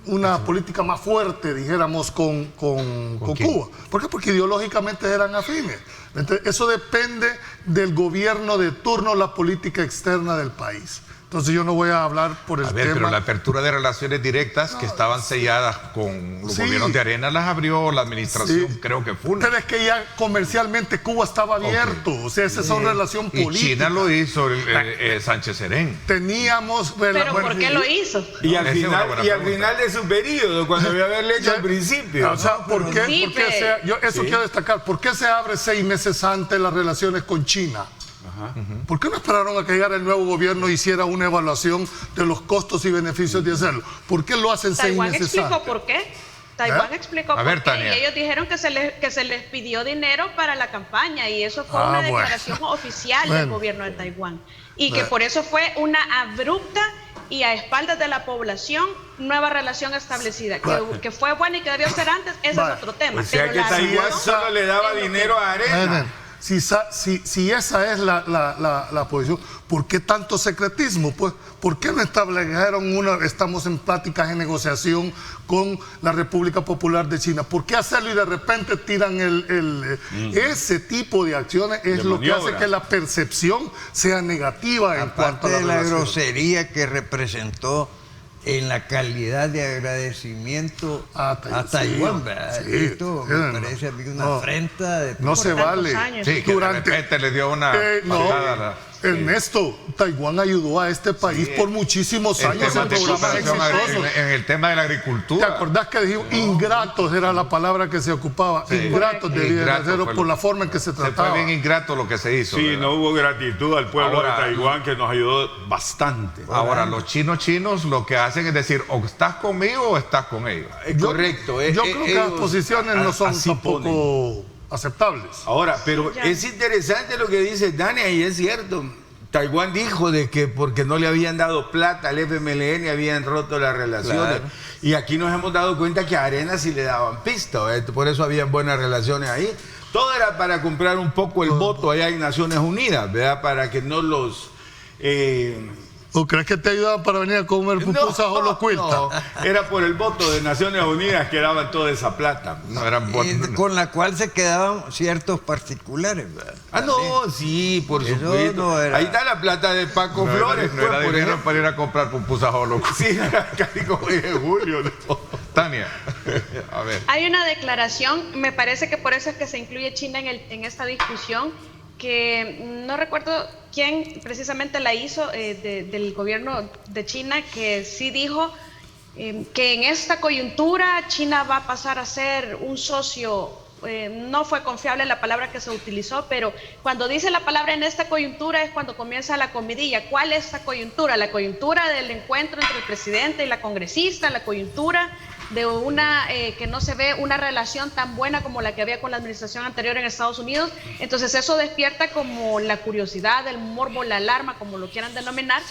una política más fuerte, dijéramos, con Cuba. ¿Por qué? Porque ideológicamente eran afines. Entonces, eso depende del gobierno de turno, la política externa del país. Entonces yo no voy a hablar por el tema. Pero la apertura de relaciones directas que estaban selladas con los gobiernos de Arena las abrió la administración, creo que fue una. Pero es que ya comercialmente Cuba estaba abierto, o sea, esa es una relación política. Y China lo hizo Sánchez Serén. Teníamos... ¿Pero por qué lo hizo? Y al final de su periodo, cuando debió haberle hecho al principio. O sea, ¿por qué? Quiero destacar. ¿Por qué se abre 6 meses antes las relaciones con China? ¿Por qué no esperaron a que llegara el nuevo gobierno e hiciera una evaluación de los costos y beneficios de hacerlo? ¿Por qué lo hacen 6 meses antes? Taiwán explicó por qué. Taiwán explicó A ver, por qué, Tania. y ellos dijeron que se les pidió dinero para la campaña, y eso fue una declaración oficial del gobierno de Taiwán. Y que por eso fue una abrupta y a espaldas de la población nueva relación establecida. Que fue buena y que debió ser antes, ese es otro tema. O sea pero que la Taiwán razón solo le daba es lo que- dinero a Arena. Si esa es la posición, ¿por qué tanto secretismo? Pues, ¿por qué no establecieron estamos en pláticas, en negociación con la República Popular de China? ¿Por qué hacerlo y de repente tiran ese tipo de acciones es De lo que hace maniobra. que la percepción sea negativa en cuanto Aparte a la de la relación. grosería que representó en la calidad de agradecimiento a Taiwán, ¿verdad? sí, Esto sí, me parece a mí una afrenta de No se tantos vale. años. Sí, que de repente le dio una patada a la... Ernesto, Taiwán ayudó a este país por muchísimos En años en temas de programas cooperación exitosos. en el tema de la ¿Te agricultura. acordás que dijimos ingratos era la palabra que se ocupaba? Sí. Ingratos debían Ingrato hacerlo fue por lo- la forma en que se Se fue trataba. bien ingrato lo que se hizo. Sí, ¿verdad? no hubo gratitud al pueblo Ahora- de Taiwán, que nos ayudó bastante. Ahora, los chinos lo que hacen es decir, o estás conmigo o estás con ellos. Correcto. Yo creo que las posiciones no son así ponen. tampoco aceptables. Ahora, pero Ya. es interesante lo que dice Dania, y es cierto. Taiwán dijo de que porque no le habían dado plata al FMLN habían roto las relaciones. Claro. Y aquí nos hemos dado cuenta que a Arena sí le daban pista, por eso habían buenas relaciones ahí. Todo era para comprar un poco el voto allá en Naciones Unidas, ¿verdad? Para que no los... ¿O crees que te ayudaban para venir a comer pupusas o los cuiltas? no, era por el voto de Naciones Unidas que daban toda esa plata. No eran con la cual se quedaban ciertos particulares, ¿verdad? Ah, no, sí, por Eso supuesto. no era- Ahí está la plata de Paco No Flores, era, no era pues, por dinero ejemplo. para ir a comprar pupusas o locos. Sí, casi como de julio. ¿no? Tania, a ver. Hay una declaración, me parece que por eso es que se incluye China en esta discusión, que no recuerdo quién precisamente la hizo del gobierno de China, que sí dijo que en esta coyuntura China va a pasar a ser un socio, no fue confiable la palabra que se utilizó, pero cuando dice la palabra en esta coyuntura es cuando comienza la comidilla. ¿Cuál es esta coyuntura? La coyuntura del encuentro entre el presidente y la congresista, la coyuntura de una que no se ve una relación tan buena como la que había con la administración anterior en Estados Unidos. Entonces eso despierta como la curiosidad, el morbo, la alarma, como lo quieran denominar,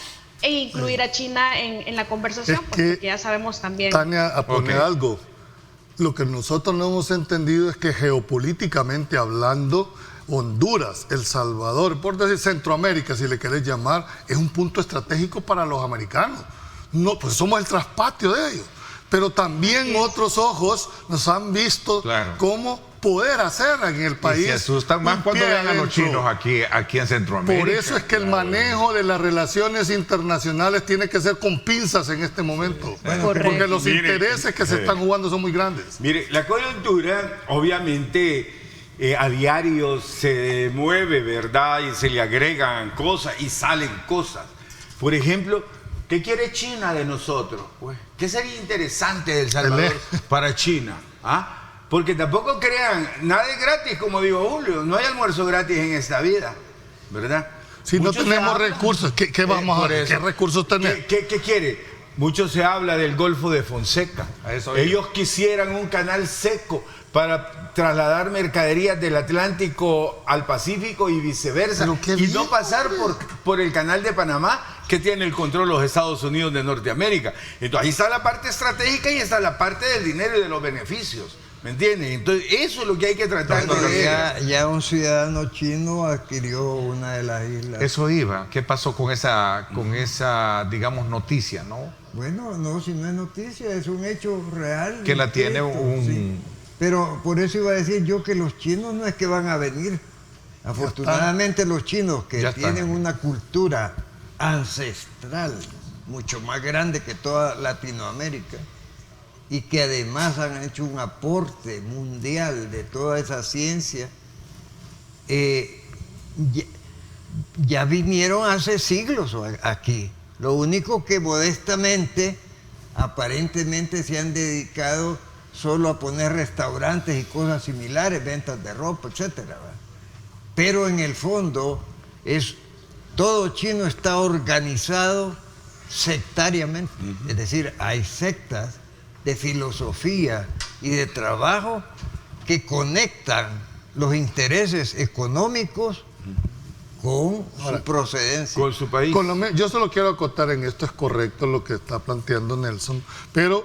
e incluir a China en la conversación, Es porque que, ya sabemos también. Tania, a poner Ok. algo. Lo que nosotros no hemos entendido es que geopolíticamente hablando, Honduras, El Salvador, por decir Centroamérica, si le querés llamar, es un punto estratégico para los americanos. No, pues somos el traspatio de ellos. Pero también otros ojos nos han visto Claro. cómo poder hacer en el país. Y se asustan más un cuando pie ven a los adentro. chinos aquí en Centroamérica. Por eso es que el manejo de las relaciones internacionales tiene que ser con pinzas en este momento. Correcto. Porque los Mire, intereses que se están jugando son muy grandes. Mire, la coyuntura, obviamente, a diario se mueve, ¿verdad? Y se le agregan cosas y salen cosas. Por ejemplo, ¿qué quiere China de nosotros? Pues, ¿qué sería interesante de El Salvador para China? ¿Ah? Porque tampoco crean, nada es gratis, como digo Julio, no hay almuerzo gratis en esta vida, ¿verdad? Si no Mucho se tenemos habla- recursos, ¿qué vamos a por ver? eso. ¿Qué recursos tenemos? ¿Qué quiere? Mucho se habla del Golfo de Fonseca. A eso Ellos quisieran un canal seco para trasladar mercaderías del Atlántico al Pacífico y viceversa. Pero qué Y bien, no pasar hombre. por el canal de Panamá, que tiene el control los Estados Unidos de Norteamérica. Entonces ahí está la parte estratégica y está la parte del dinero y de los beneficios. ¿Me entiendes? Entonces eso es lo que hay que tratar de ver. Ya un ciudadano chino adquirió una de las islas. Eso iba. ¿Qué pasó con esa, digamos, noticia, no? Bueno, no, si no es noticia, es un hecho real. Que la tiene escrito, un- sí. Pero por eso iba a decir yo que los chinos no es que van a venir. Afortunadamente los chinos que Ya están tienen aquí. una cultura ancestral mucho más grande que toda Latinoamérica y que además han hecho un aporte mundial de toda esa ciencia, ya vinieron hace siglos aquí. Lo único que modestamente, aparentemente se han dedicado solo a poner restaurantes y cosas similares, ventas de ropa, etcétera, ¿verdad? Pero en el fondo todo chino está organizado sectariamente. Es decir, hay sectas de filosofía y de trabajo que conectan los intereses económicos con su procedencia. Con su país. Yo solo quiero acotar en esto, es correcto lo que está planteando Nelson, pero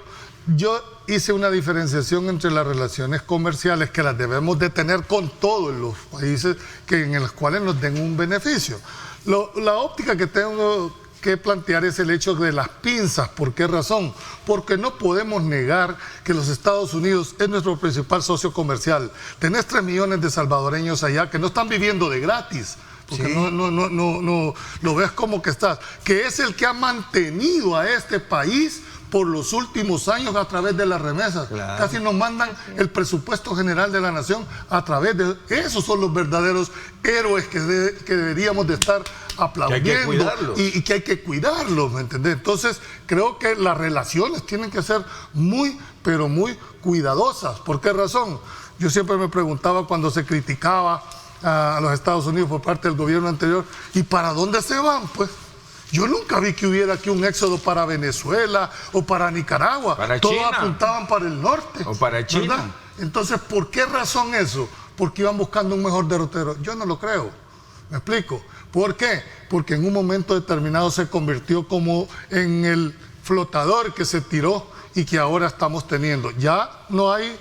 yo hice una diferenciación entre las relaciones comerciales que las debemos de tener con todos los países en los cuales nos den un beneficio. La óptica que tengo que plantear es el hecho de las pinzas. ¿Por qué razón? Porque no podemos negar que los Estados Unidos es nuestro principal socio comercial. Tenés 3 millones de salvadoreños allá que no están viviendo de gratis. Porque Sí. no lo ves como que estás, que es el que ha mantenido a este país por los últimos años a través de las remesas. Claro. Casi nos mandan el presupuesto general de la nación a través de... Esos son los verdaderos héroes que deberíamos de estar aplaudiendo. Que hay que cuidarlos. Y que hay que cuidarlos, ¿me entendés? Entonces, creo que las relaciones tienen que ser muy, pero muy cuidadosas. ¿Por qué razón? Yo siempre me preguntaba cuando se criticaba a los Estados Unidos por parte del gobierno anterior, ¿y para dónde se van? Pues yo nunca vi que hubiera aquí un éxodo para Venezuela o para Nicaragua. Para Todos China. apuntaban para el norte. O para China. ¿Verdad? Entonces, ¿por qué razón eso? Porque iban buscando un mejor derrotero. Yo no lo creo. ¿Me explico? ¿Por qué? Porque en un momento determinado se convirtió como en el flotador que se tiró y que ahora estamos teniendo. Ya no hay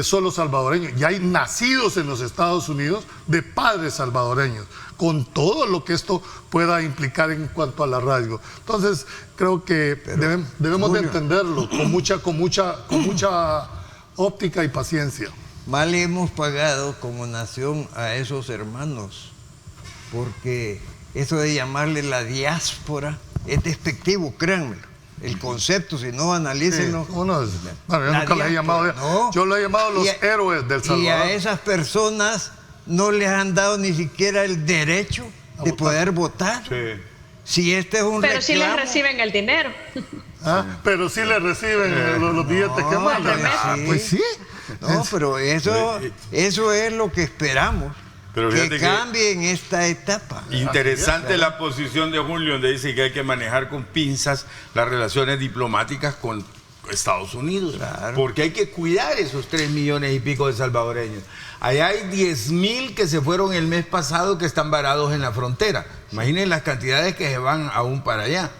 solo salvadoreños, ya hay nacidos en los Estados Unidos de padres salvadoreños, con todo lo que esto pueda implicar en cuanto al arraigo. Entonces, creo que debemos de entenderlo con mucha óptica y paciencia. Mal hemos pagado como nación a esos hermanos, porque eso de llamarle la diáspora es despectivo, créanmelo. El concepto, si no, analícenlo. Sí, yo nunca le he llamado. No. Yo lo he llamado los héroes del Salvador. Y a esas personas no les han dado ni siquiera el derecho de poder votar. Sí. Si este es un Pero sí les reclamo- reciben el dinero. Pero sí le reciben los billetes que mandan. sí. Pues sí. No, pero eso es lo que esperamos. Pero que fíjate que- cambie en esta etapa. Interesante la posición de Julio, donde dice que hay que manejar con pinzas las relaciones diplomáticas con Estados Unidos, Claro. porque hay que cuidar esos 3 millones y pico de salvadoreños. Allá hay 10.000 que se fueron el mes pasado que están varados en la frontera. Imaginen las cantidades que se van aún para allá.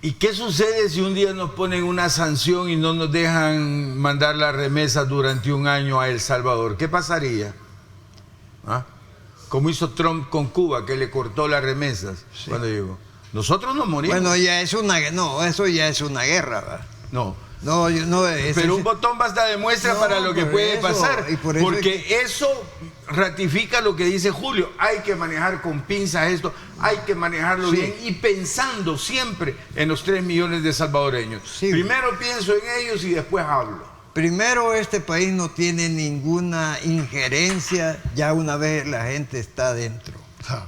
¿Y qué sucede si un día nos ponen una sanción y no nos dejan mandar las remesas durante un año a El Salvador? ¿Qué pasaría? ¿Ah? Como hizo Trump con Cuba, que le cortó las remesas cuando llegó. Nosotros nos morimos. Bueno, eso ya es una guerra, ¿verdad? No. No, Pero un botón basta de muestra No, para lo que por puede eso, pasar. y por eso Porque eso ratifica lo que dice Julio. Hay que manejar con pinzas esto, hay que manejarlo Sí. bien y pensando siempre en los 3 millones de salvadoreños. Sí. Primero pienso en ellos y después hablo. Primero, este país no tiene ninguna injerencia ya una vez la gente está dentro.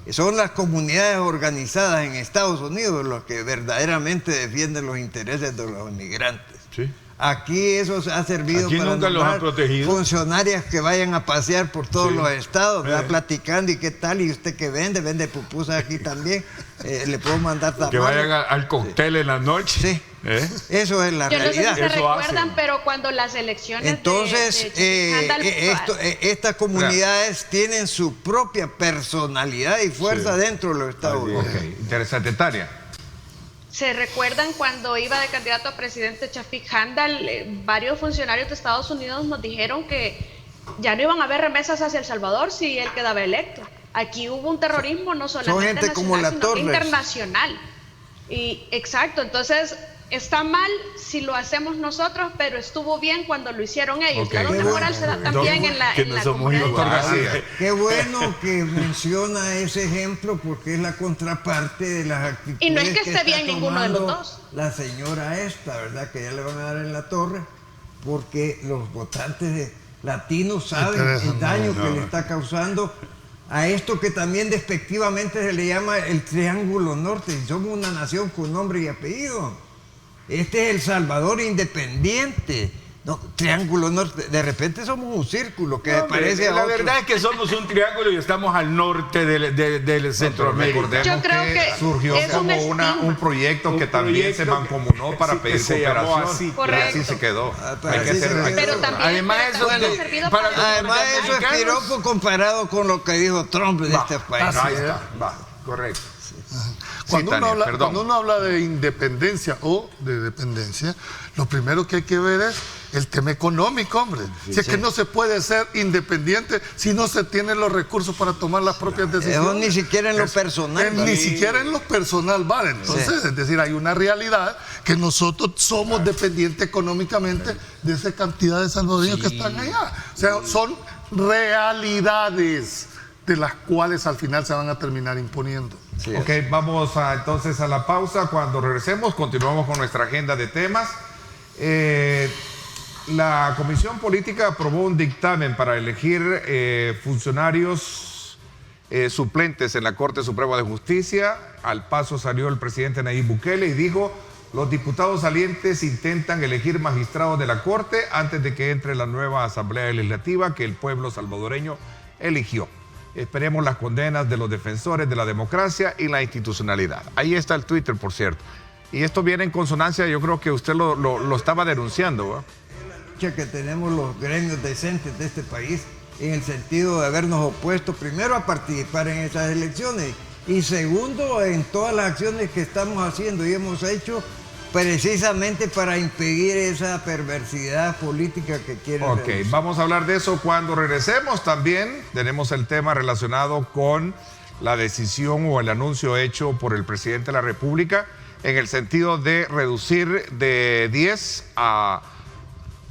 Son las comunidades organizadas en Estados Unidos los que verdaderamente defienden los intereses de los inmigrantes. Sí. Aquí eso ha servido Aquí para nunca los han nombrar protegido. funcionarias que vayan a pasear por todos Sí. los estados, ¿verdad? Platicando y qué tal, y usted que vende pupusas aquí también, le puedo mandar tamales. Que vayan al cóctel en la noche. Sí. ¿Eh? Eso es la Yo no sé realidad. si se Eso recuerdan, hacen. pero cuando las elecciones Entonces, estas comunidades tienen su propia personalidad y fuerza dentro de los Estados Unidos. Ok, interesante, Tania. ¿Se recuerdan cuando iba de candidato a presidente Chafik Handal? Varios funcionarios de Estados Unidos nos dijeron que ya no iban a haber remesas hacia El Salvador si él quedaba electo. Aquí hubo un terrorismo no solamente gente como nacional, la sino que Torres. internacional. Y exacto, entonces está mal si lo hacemos nosotros, pero estuvo bien cuando lo hicieron ellos. Ok. La doble Qué moral bueno. se da también en la, Que en no la somos comunidad. Doctor iguales. García. Qué bueno que menciona ese ejemplo porque es la contraparte de las actitudes Y no es que esté está bien ninguno de los tomando dos. La señora esta, ¿verdad? Que ya le van a dar en la torre porque los votantes latinos saben el daño que le está causando a esto que también despectivamente se le llama el Triángulo Norte. Somos una nación con nombre y apellido. Este es El Salvador independiente No, Triángulo Norte, de repente somos un círculo que parece a la otro. verdad es que somos un triángulo y estamos al norte del Centroamérica. Recordemos Yo creo que surgió es como un estigma. un proyecto que también se mancomunó para sí, que pedir se llamó cooperación. así. Y Correcto. así se quedó. Pero Hay que así se hacer- quedó. Pero también, Además, pero eso también de- ha servido para- para Además, eso es norteamericanos. piropo comparado con lo que dijo Trump de este país. Ahí está, va, correcto. Cuando, Sí, uno Tania, habla, perdón. cuando uno habla de independencia o de dependencia, lo primero que hay que ver es el tema económico, hombre. Si es que no se puede ser independiente si no se tienen los recursos para tomar las propias decisiones. Eso ni siquiera en lo personal. Ni siquiera en lo personal vale. Entonces, es decir, hay una realidad que nosotros somos dependientes económicamente de esa cantidad de salvadoreños que están allá. O sea, son realidades de las cuales al final se van a terminar imponiendo. Sí, Ok, vamos entonces a la pausa. Cuando regresemos, continuamos con nuestra agenda de temas. La Comisión Política aprobó un dictamen para elegir funcionarios suplentes en la Corte Suprema de Justicia. Al paso salió el presidente Nayib Bukele y dijo: los diputados salientes intentan elegir magistrados de la Corte antes de que entre la nueva Asamblea Legislativa que el pueblo salvadoreño eligió. Esperemos las condenas de los defensores de la democracia y la institucionalidad. Ahí está el Twitter, por cierto. Y esto viene en consonancia, yo creo que usted lo estaba denunciando, ¿verdad? lucha que tenemos los gremios decentes de este país en el sentido de habernos opuesto primero a participar en esas elecciones y segundo en todas las acciones que estamos haciendo y hemos hecho precisamente para impedir esa perversidad política que quieren Ok, realizar. vamos a hablar de eso cuando regresemos. También tenemos el tema relacionado con la decisión o el anuncio hecho por el presidente de la República en el sentido de reducir de 10 a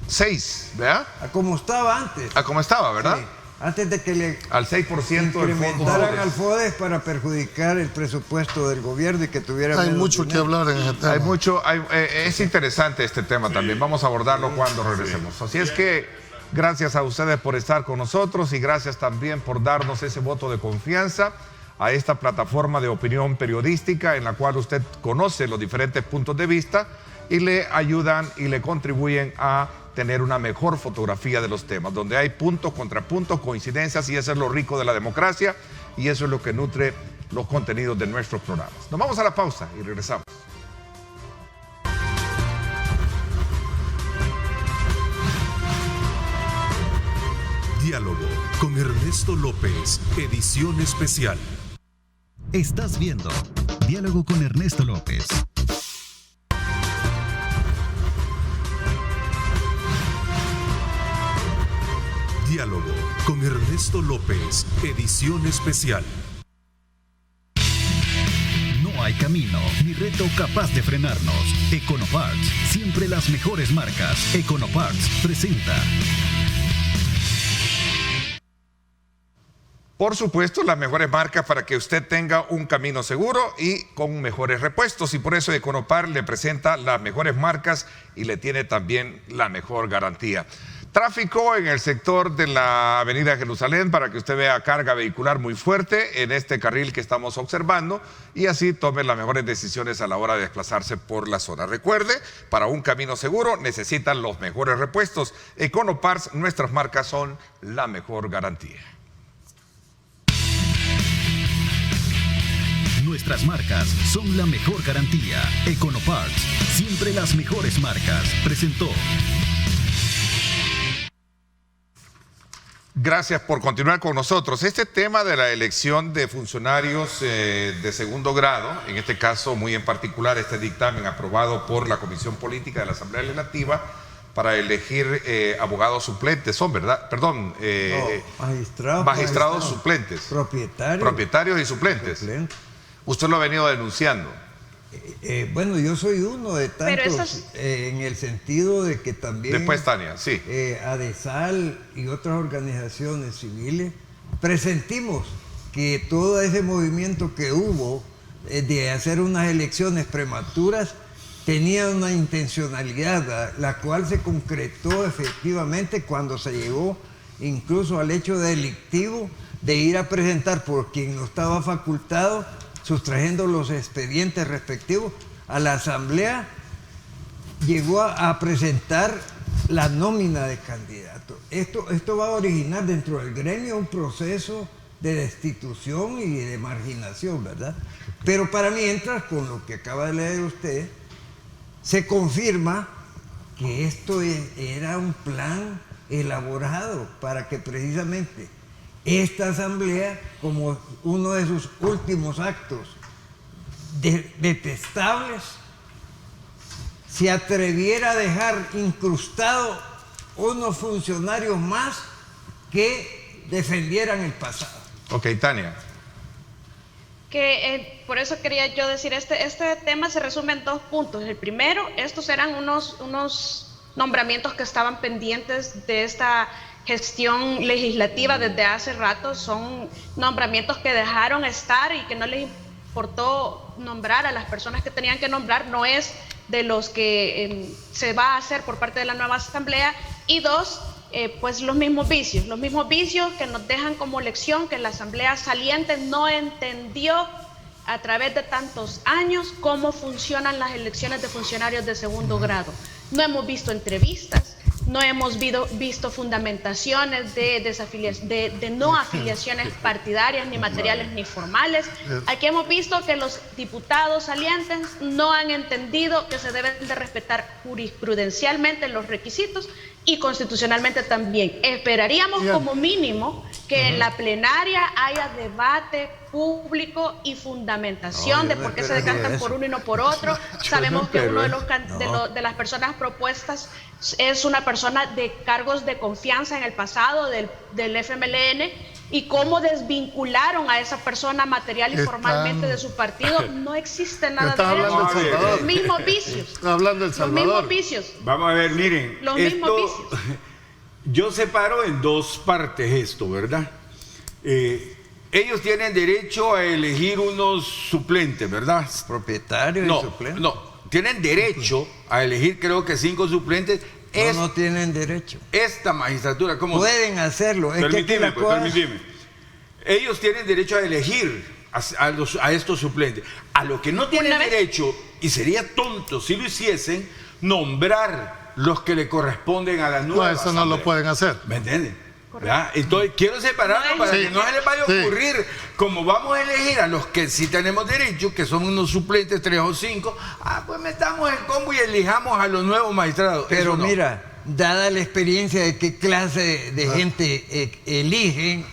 6, ¿verdad? A como estaba antes. A como estaba, ¿verdad? Sí, antes de que le Al 6% del fondo incrementaran al FODES. FODES para perjudicar el presupuesto del gobierno y que tuviera Hay menos mucho que dinero. hablar en ese tema. Es interesante este tema también. Vamos a abordarlo cuando regresemos. Así es que gracias a ustedes por estar con nosotros y gracias también por darnos ese voto de confianza a esta plataforma de opinión periodística en la cual usted conoce los diferentes puntos de vista y le ayudan y le contribuyen a tener una mejor fotografía de los temas, donde hay puntos, contrapuntos, coincidencias, y eso es lo rico de la democracia y eso es lo que nutre los contenidos de nuestros programas. Nos vamos a la pausa y regresamos. Diálogo con Ernesto López, edición especial. Estás viendo Diálogo con Ernesto López. Diálogo con Ernesto López, edición especial. No hay camino ni reto capaz de frenarnos. Econoparts, siempre las mejores marcas. Econoparts presenta. Por supuesto, las mejores marcas para que usted tenga un camino seguro y con mejores repuestos. Y por eso Econopar le presenta las mejores marcas y le tiene también la mejor garantía. Tráfico en el sector de la avenida Jerusalén para que usted vea carga vehicular muy fuerte en este carril que estamos observando y así tome las mejores decisiones a la hora de desplazarse por la zona. Recuerde, para un camino seguro necesitan los mejores repuestos. Econoparts, nuestras marcas son la mejor garantía. Nuestras marcas son la mejor garantía. Econoparts, siempre las mejores marcas. Presentó. Gracias por continuar con nosotros. Este tema de la elección de funcionarios de segundo grado, en este caso muy en particular este dictamen aprobado por la Comisión Política de la Asamblea Legislativa para elegir abogados suplentes, son verdad, perdón, magistrados suplentes, propietarios y suplentes. Usted lo ha venido denunciando. Bueno, yo soy uno de Pero tantos en el sentido de que también Después, Tania, sí. ADESAL y otras organizaciones civiles presentimos que todo ese movimiento que hubo de hacer unas elecciones prematuras tenía una intencionalidad, la cual se concretó efectivamente cuando se llegó incluso al hecho delictivo de ir a presentar por quien no estaba facultado, sustrayendo los expedientes respectivos a la Asamblea, llegó a presentar la nómina de candidatos. Esto va a originar dentro del gremio un proceso de destitución y de marginación, ¿verdad? Pero para mientras, con lo que acaba de leer usted, se confirma que esto era un plan elaborado para que precisamente esta asamblea, como uno de sus últimos actos detestables, se atreviera a dejar incrustado unos funcionarios más que defendieran el pasado. Ok, Tania. Por eso quería yo decir, este tema se resume en 2 puntos. El primero, estos eran unos nombramientos que estaban pendientes de esta gestión legislativa desde hace rato. Son nombramientos que dejaron estar y que no les importó nombrar a las personas que tenían que nombrar. No es de los que se va a hacer por parte de la nueva asamblea. Y 2, pues los mismos vicios que nos dejan como lección que la asamblea saliente no entendió a través de tantos años cómo funcionan las elecciones de funcionarios de segundo grado. No hemos visto entrevistas, no hemos visto fundamentaciones de no afiliaciones partidarias, ni materiales, ni formales. Aquí hemos visto que los diputados salientes no han entendido que se deben de respetar jurisprudencialmente los requisitos y constitucionalmente también. Esperaríamos como mínimo que en la plenaria haya debate público y fundamentación de por qué se decantan por uno y no por otro. Sabemos que uno de las personas propuestas es una persona de cargos de confianza en el pasado del FMLN, y cómo desvincularon a esa persona material y formalmente de su partido. No existe nada de eso. Los mismos vicios. Está hablando del Salvador. Los mismos vicios. Vamos a ver, miren. Los mismos vicios. Yo separo en 2 partes esto, ¿verdad? Ellos tienen derecho a elegir unos suplentes, ¿verdad? Propietarios y suplentes. No, tienen derecho a elegir, creo que 5 suplentes. No tienen derecho. Esta magistratura, ¿cómo? Pueden hacerlo. Permitime. Ellos tienen derecho a elegir a estos suplentes. A lo que no tienen derecho, y sería tonto si lo hiciesen, nombrar los que le corresponden a la nueva No, eso no lo pueden hacer. ¿Me entienden? Entonces quiero separarlo para que no se les vaya a ocurrir, como vamos a elegir a los que sí tenemos derecho, que son unos suplentes 3 o 5, pues metamos el combo y elijamos a los nuevos magistrados. Pero mira, dada la experiencia de qué clase de gente eligen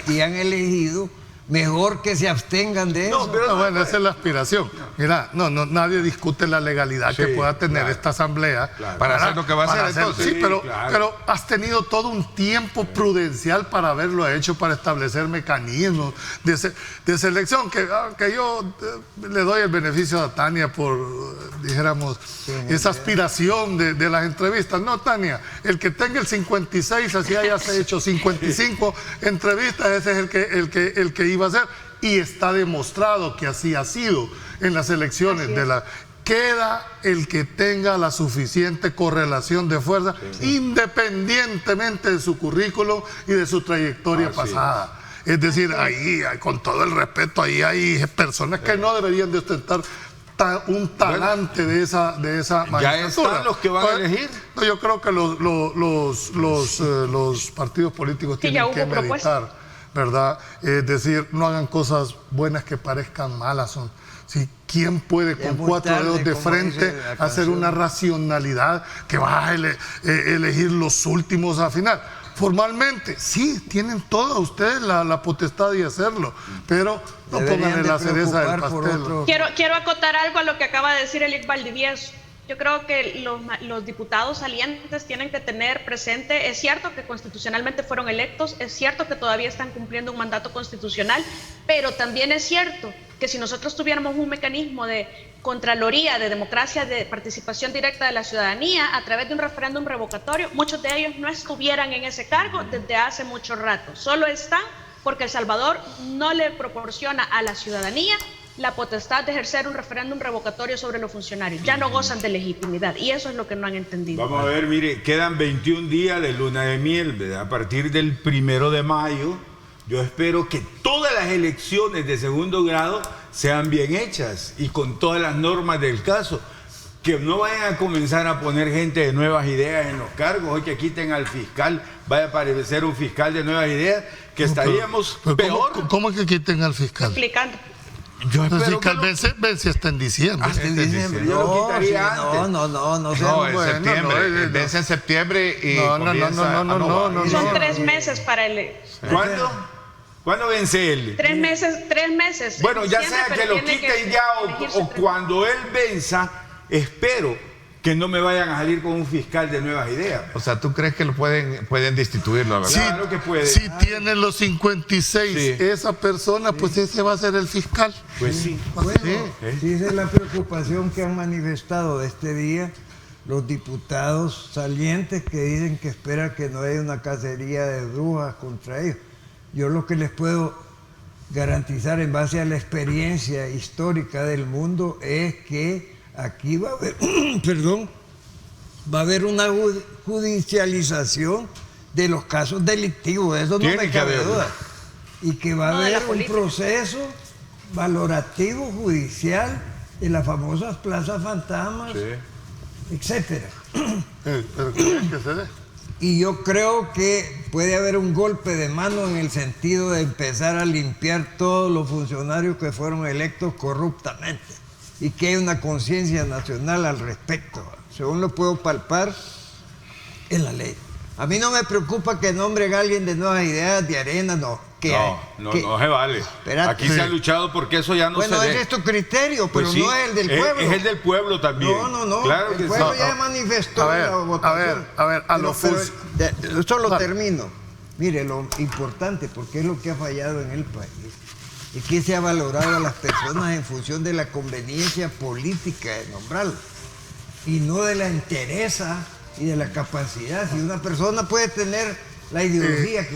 y han elegido, mejor que se abstengan de eso. Bueno, esa es la aspiración. Mira, nadie discute la legalidad que pueda tener esta asamblea para hacer lo que va a hacer entonces. Sí, pero has tenido todo un tiempo prudencial para haberlo hecho, para establecer mecanismos de selección, que yo le doy el beneficio a Tania por, dijéramos, esa aspiración de las entrevistas. No, Tania, el que tenga el 56, así hayas hecho 55 entrevistas, ese es el que iba a ser, y está demostrado que así ha sido en las elecciones queda el que tenga la suficiente correlación de fuerza, independientemente de su currículo y de su trayectoria pasada. Es decir, ahí, con todo el respeto, ahí hay personas que no deberían de ostentar un talante de esa magistratura. ¿Ya están los que van a elegir? No, yo creo que los partidos políticos tienen que meditar, ¿verdad? Es decir, no hagan cosas buenas que parezcan malas. ¿Quién puede con 4 dedos de frente hacer una racionalidad que va a elegir los últimos al final? Formalmente, sí, tienen toda ustedes la potestad de hacerlo, pero no pongan la cereza del pastel. Quiero acotar algo a lo que acaba de decir Elic Valdivieso. Yo creo que los diputados salientes tienen que tener presente, es cierto que constitucionalmente fueron electos, es cierto que todavía están cumpliendo un mandato constitucional, pero también es cierto que si nosotros tuviéramos un mecanismo de contraloría, de democracia, de participación directa de la ciudadanía a través de un referéndum revocatorio, muchos de ellos no estuvieran en ese cargo desde hace mucho rato. Solo están porque El Salvador no le proporciona a la ciudadanía la potestad de ejercer un referéndum revocatorio sobre los funcionarios. Ya no gozan de legitimidad y eso es lo que no han entendido. Vamos a ver, mire, quedan 21 días de luna de miel, ¿verdad? A partir del 1 de mayo, yo espero que todas las elecciones de segundo grado sean bien hechas y con todas las normas del caso. que no vayan a comenzar a poner gente de nuevas ideas en los cargos, hoy que quiten al fiscal, vaya a aparecer un fiscal de nuevas ideas, que estaríamos peor. ¿Cómo es que quiten al fiscal? Explicando. Yo El espero fiscal que vence hasta en diciembre. hasta en diciembre. Yo lo quitaría antes. No, No, en bueno, septiembre. no. Vence en septiembre y No, comienza Son 3 meses para el... ¿Cuándo vence él? 3 meses. Bueno, en ya diciembre, sea que pero lo tiene quiten ya elegirse o 3 cuando él venza, espero que no me vayan a salir con un fiscal de nuevas ideas. O sea, ¿tú crees que lo pueden destituirlo, verdad? Sí, Claro que puede. Si tiene los 56, Sí. esa persona, pues ese va a ser el fiscal. Pues sí. Bueno, sí, esa es la preocupación que han manifestado de este día los diputados salientes que dicen que esperan que no haya una cacería de brujas contra ellos. Yo lo que les puedo garantizar en base a la experiencia histórica del mundo es que aquí va a haber, va a haber una judicialización de los casos delictivos, eso no Tiene me que cabe haberlo. duda. Y que va a No, de la haber un política. proceso valorativo judicial de las famosas plazas fantasmas, etcétera. Pero ¿qué es que se dé? Y yo creo que puede haber un golpe de mano en el sentido de empezar a limpiar todos los funcionarios que fueron electos corruptamente y que hay una conciencia nacional al respecto, según lo puedo palpar en la ley. A mí no me preocupa que nombren a alguien de Nuevas Ideas, de Arena, no. No se vale. Espérate. Aquí se ha luchado porque eso ya no Bueno, se dé. ese es tu criterio, Pues pero sí, no es el del pueblo. Es el del pueblo también. No. Claro que el pueblo sí. ya manifestó A ver, la votación. a ver, Esto lo Vale. termino. Mire, lo importante, porque es lo que ha fallado en el país, es que se ha valorado a las personas en función de la conveniencia política de nombrarlas y no de la entereza y de la capacidad. Si una persona puede tener la ideología,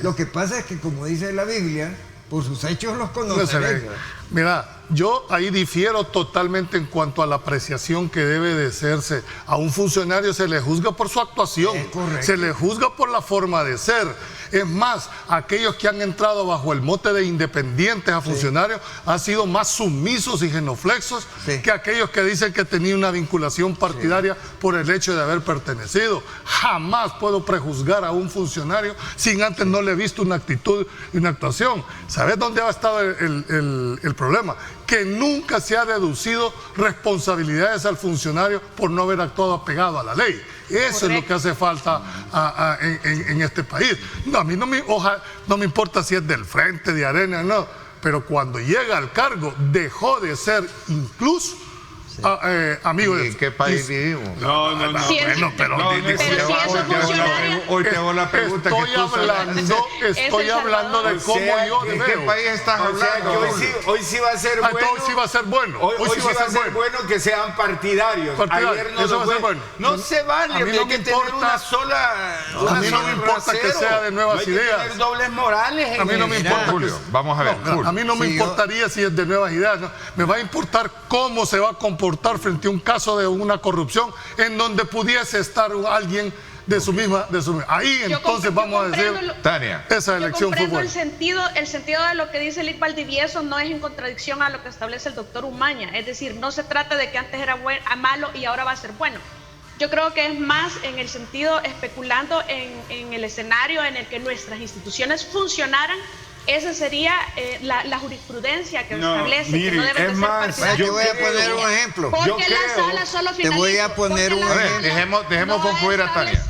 lo que pasa es que, como dice la Biblia, por sus hechos los No se conoceréis. ve. Mira, yo ahí difiero totalmente en cuanto a la apreciación que debe de hacerse. A un funcionario se le juzga por su actuación, Es correcto. se le juzga por la forma de ser. Es más, aquellos que han entrado bajo el mote de independientes a funcionarios han sido más sumisos y genuflexos que aquellos que dicen que tenían una vinculación partidaria por el hecho de haber pertenecido. Jamás puedo prejuzgar a un funcionario sin antes no le he visto una actitud y una actuación. ¿Sabes dónde ha estado el problema? Que nunca se ha deducido responsabilidades al funcionario por no haber actuado apegado a la ley. Eso es lo que hace falta en este país. No, a mí no me importa si es del Frente, de Arena, no. Pero cuando llega al cargo, dejó de ser incluso amigo de... ¿En qué país vivimos? No. Sí, Bueno, pero pero si esos funcionarios... Hoy te hago la pregunta que tú Estoy hablando de cómo yo ¿En veo. qué país estás O sea, que hablando? hoy sí va a ser bueno. Hoy sí va a ser bueno. Hoy sí va a ser bueno que sean partidarios. Ayer no Eso lo va a ser fue. bueno. No se vale, A mí hay no que me tener importa. una sola. A mí no me importa que sea de nuevas no hay que ideas. tener dobles morales. A mí no me importa. Julio, vamos a ver. No, Julio. a mí no me importaría si es de nuevas ideas. No. Me va a importar cómo se va a comportar frente a un caso de una corrupción en donde pudiese estar alguien de su misma. Ahí entonces vamos a decir, Tania. esa Yo elección fue comprendo buena. el sentido de lo que dice Lick Valdivieso no es en contradicción a lo que establece el doctor Umaña. Es decir, no se trata de que antes era malo y ahora va a ser bueno. Yo creo que es más en el sentido especulando en el escenario en el que nuestras instituciones funcionaran. Esa sería la jurisprudencia que establece que no deben de ser partidarios. Yo voy a poner un ejemplo. Porque la sala solo Te voy a poner un ejemplo. Dejemos concluir a Tania.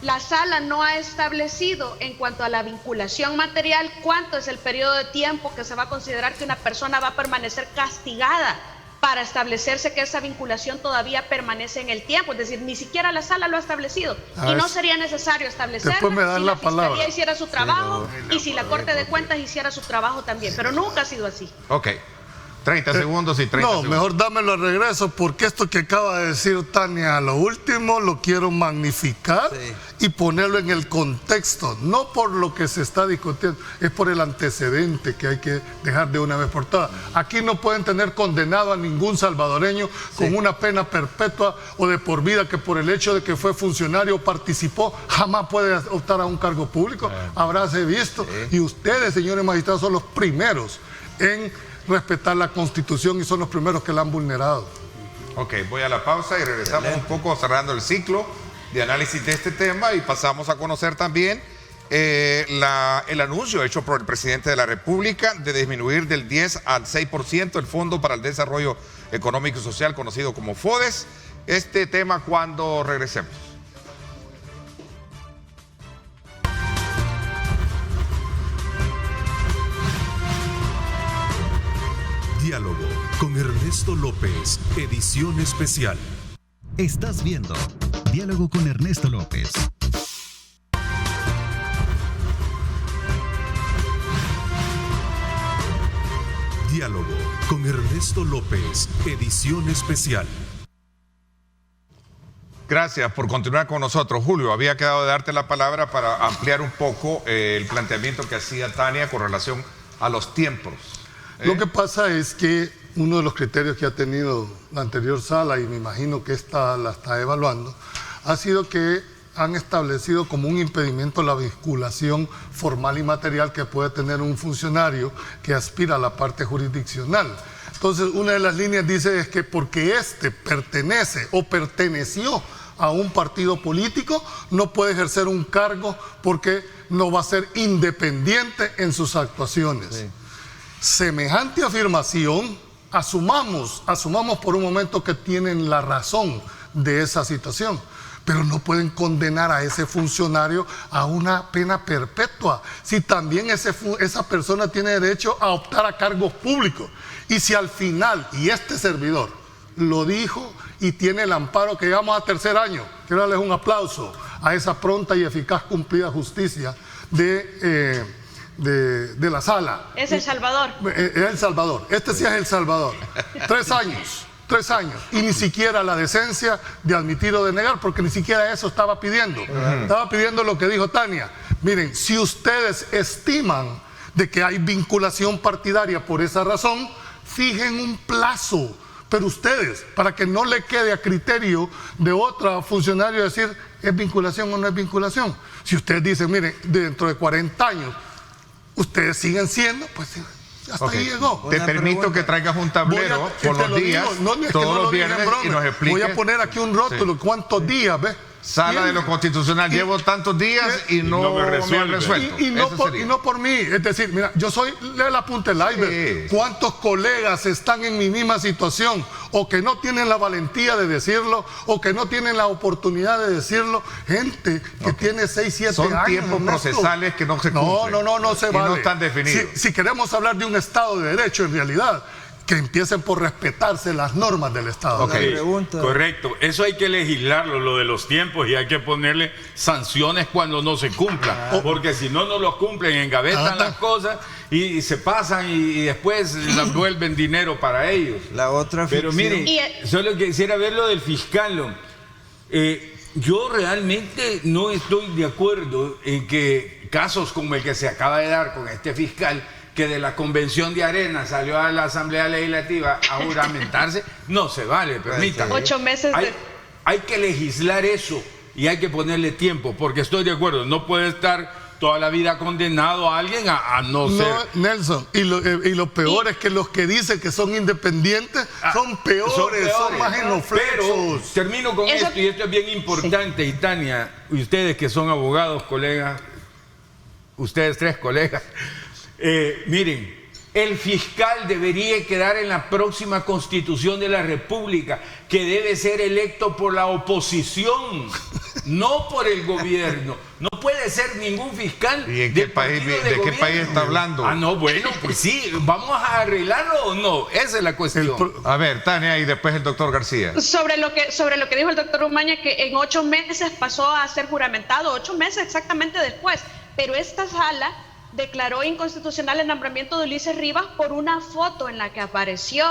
La sala no ha establecido en cuanto a la vinculación material cuánto es el periodo de tiempo que se va a considerar que una persona va a permanecer castigada para establecerse que esa vinculación todavía permanece en el tiempo. Es decir, ni siquiera la sala lo ha establecido y no sería necesario establecerlo después me dan si la la Fiscalía palabra. hiciera su trabajo y si la Corte de Cuentas hiciera su trabajo también, pero nunca ha sido así. Ok. 30 segundos y 30 No, segundos. mejor dámelo al regreso porque esto que acaba de decir Tania a lo último lo quiero magnificar y ponerlo en el contexto, no por lo que se está discutiendo, es por el antecedente que hay que dejar de una vez por todas. Aquí no pueden tener condenado a ningún salvadoreño con una pena perpetua o de por vida que por el hecho de que fue funcionario o participó jamás puede optar a un cargo público. Habráse visto. Y ustedes, señores magistrados, son los primeros en respetar la Constitución y son los primeros que la han vulnerado. Ok, voy a la pausa y regresamos un poco cerrando el ciclo de análisis de este tema y pasamos a conocer también el anuncio hecho por el presidente de la República de disminuir del 10 al 6% el Fondo para el Desarrollo Económico y Social, conocido como FODES. Este tema cuando regresemos. Diálogo con Ernesto López, edición especial. Estás viendo Diálogo con Ernesto López. Diálogo con Ernesto López, edición especial. Gracias por continuar con nosotros, Julio. Había quedado de darte la palabra para ampliar un poco el planteamiento que hacía Tania con relación a los tiempos. Lo que pasa es que uno de los criterios que ha tenido la anterior sala, y me imagino que esta la está evaluando, ha sido que han establecido como un impedimento la vinculación formal y material que puede tener un funcionario que aspira a la parte jurisdiccional. Entonces, una de las líneas dice es que porque éste pertenece o perteneció a un partido político, no puede ejercer un cargo porque no va a ser independiente en sus actuaciones. Sí. Semejante afirmación, asumamos por un momento que tienen la razón de esa situación, pero no pueden condenar a ese funcionario a una pena perpetua, si también esa persona tiene derecho a optar a cargos públicos. Y si al final, y este servidor lo dijo y tiene el amparo que llegamos a tercer año, quiero darles un aplauso a esa pronta y eficaz cumplida justicia de la sala. Es El Salvador. Es El Salvador. Este sí es El Salvador. 3 años. Y ni siquiera la decencia de admitir o de negar, porque ni siquiera eso estaba pidiendo. Estaba pidiendo lo que dijo Tania. Miren, si ustedes estiman de que hay vinculación partidaria por esa razón, fijen un plazo. Pero ustedes, para que no le quede a criterio de otro funcionario decir, ¿es vinculación o no es vinculación? Si ustedes dicen, miren, dentro de 40 años, ustedes siguen siendo, pues hasta ahí llegó. Te permito que traigas un tablero con los días, todos los viernes, y nos expliques. Voy a poner aquí un rótulo, cuántos días, ¿ves? Sala de lo constitucional, llevo tantos días y no me han resuelto. Y no por mí, es decir, mira, yo soy la punta del iceberg. ¿Cuántos colegas están en mi misma situación o que no tienen la valentía de decirlo o que no tienen la oportunidad de decirlo? Gente que tiene 6, 7 años. Son tiempos procesales que no se cumplen. No se vale. No están definidos. Si queremos hablar de un Estado de Derecho, en realidad, que empiecen por respetarse las normas del Estado. Correcto, eso hay que legislarlo, lo de los tiempos, y hay que ponerle sanciones cuando no se cumpla, porque si no lo cumplen, engavetan las cosas y se pasan y después las vuelven dinero para ellos. La otra ficción. Pero miren, solo quisiera ver lo del fiscal. Yo realmente no estoy de acuerdo en que casos como el que se acaba de dar con este fiscal, que de la Convención de Arena salió a la Asamblea Legislativa a juramentarse, no se vale, permítanme. 8 meses hay que legislar eso y hay que ponerle tiempo, porque estoy de acuerdo, no puede estar toda la vida condenado a alguien a no ser. Nelson, y lo peor es que los que dicen que son independientes son peores, son más genuflexos. Pero termino con esto, y esto es bien importante, y Tania, y ustedes que son abogados, colegas, ustedes 3 colegas, miren, el fiscal debería quedar en la próxima Constitución de la República, que debe ser electo por la oposición, no por el gobierno. No puede ser ningún fiscal. ¿Y en qué país está hablando? No, bueno, pues sí, ¿vamos a arreglarlo o no? Esa es la cuestión. A ver, Tania, y después el doctor García. Sobre lo que dijo el doctor Umaña, que en 8 meses pasó a ser juramentado, 8 meses exactamente después, pero esta sala declaró inconstitucional el nombramiento de Ulises Rivas por una foto en la que apareció,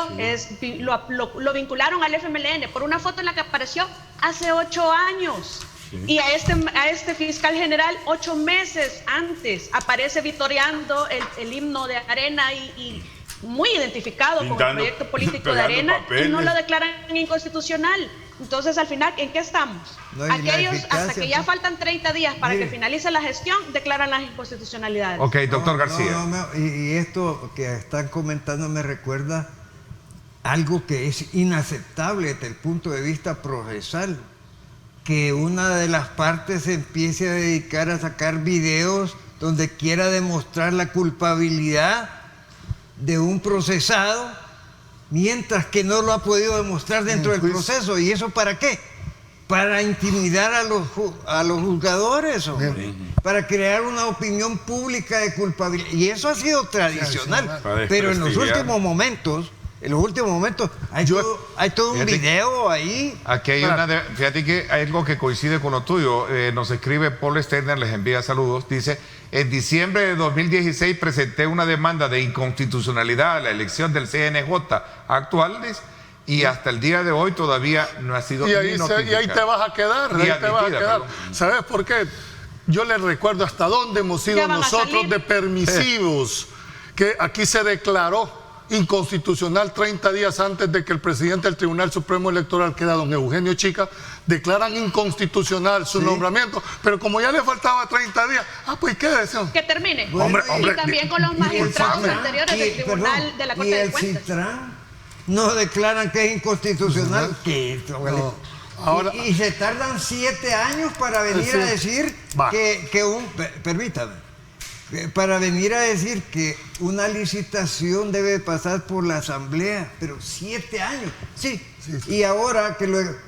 lo vincularon al FMLN por una foto en la que apareció hace 8 años. Y a este fiscal general 8 meses antes aparece vitoreando el himno de Arena y muy identificado con el proyecto político de Arena, y no lo declaran inconstitucional. Entonces, al final, ¿en qué estamos? Aquellos, hasta que ya faltan 30 días para que finalice la gestión, declaran las inconstitucionalidades. Ok, doctor García. Y esto que están comentando me recuerda algo que es inaceptable desde el punto de vista procesal, que una de las partes se empiece a dedicar a sacar videos donde quiera demostrar la culpabilidad de un procesado, mientras que no lo ha podido demostrar dentro del proceso. ¿Y eso para qué? Para intimidar a los juzgadores, hombre, para crear una opinión pública de culpabilidad. Y eso ha sido tradicional. Pero en los últimos momentos, hay todo un video ahí. Aquí hay fíjate que hay algo que coincide con lo tuyo. Nos escribe Paul Sterner, les envía saludos. Dice: en diciembre de 2016 presenté una demanda de inconstitucionalidad a la elección del CNJ actual, y hasta el día de hoy todavía no ha sido notificada. Y ahí te vas a quedar, ¿Sabes por qué? Yo les recuerdo hasta dónde hemos sido nosotros de permisivos, que aquí se declaró inconstitucional 30 días antes de que el presidente del Tribunal Supremo Electoral, que era don Eugenio Chica, declaran inconstitucional su nombramiento, pero como ya le faltaba 30 días, pues ¿qué decían? Que termine. Hombre, y también con los magistrados anteriores del Tribunal de la Corte de Cuentas. CITRAN no declaran que es inconstitucional. Y se tardan 7 años para venir a decir para venir a decir que una licitación debe pasar por la Asamblea, pero 7 años. Sí. Y ahora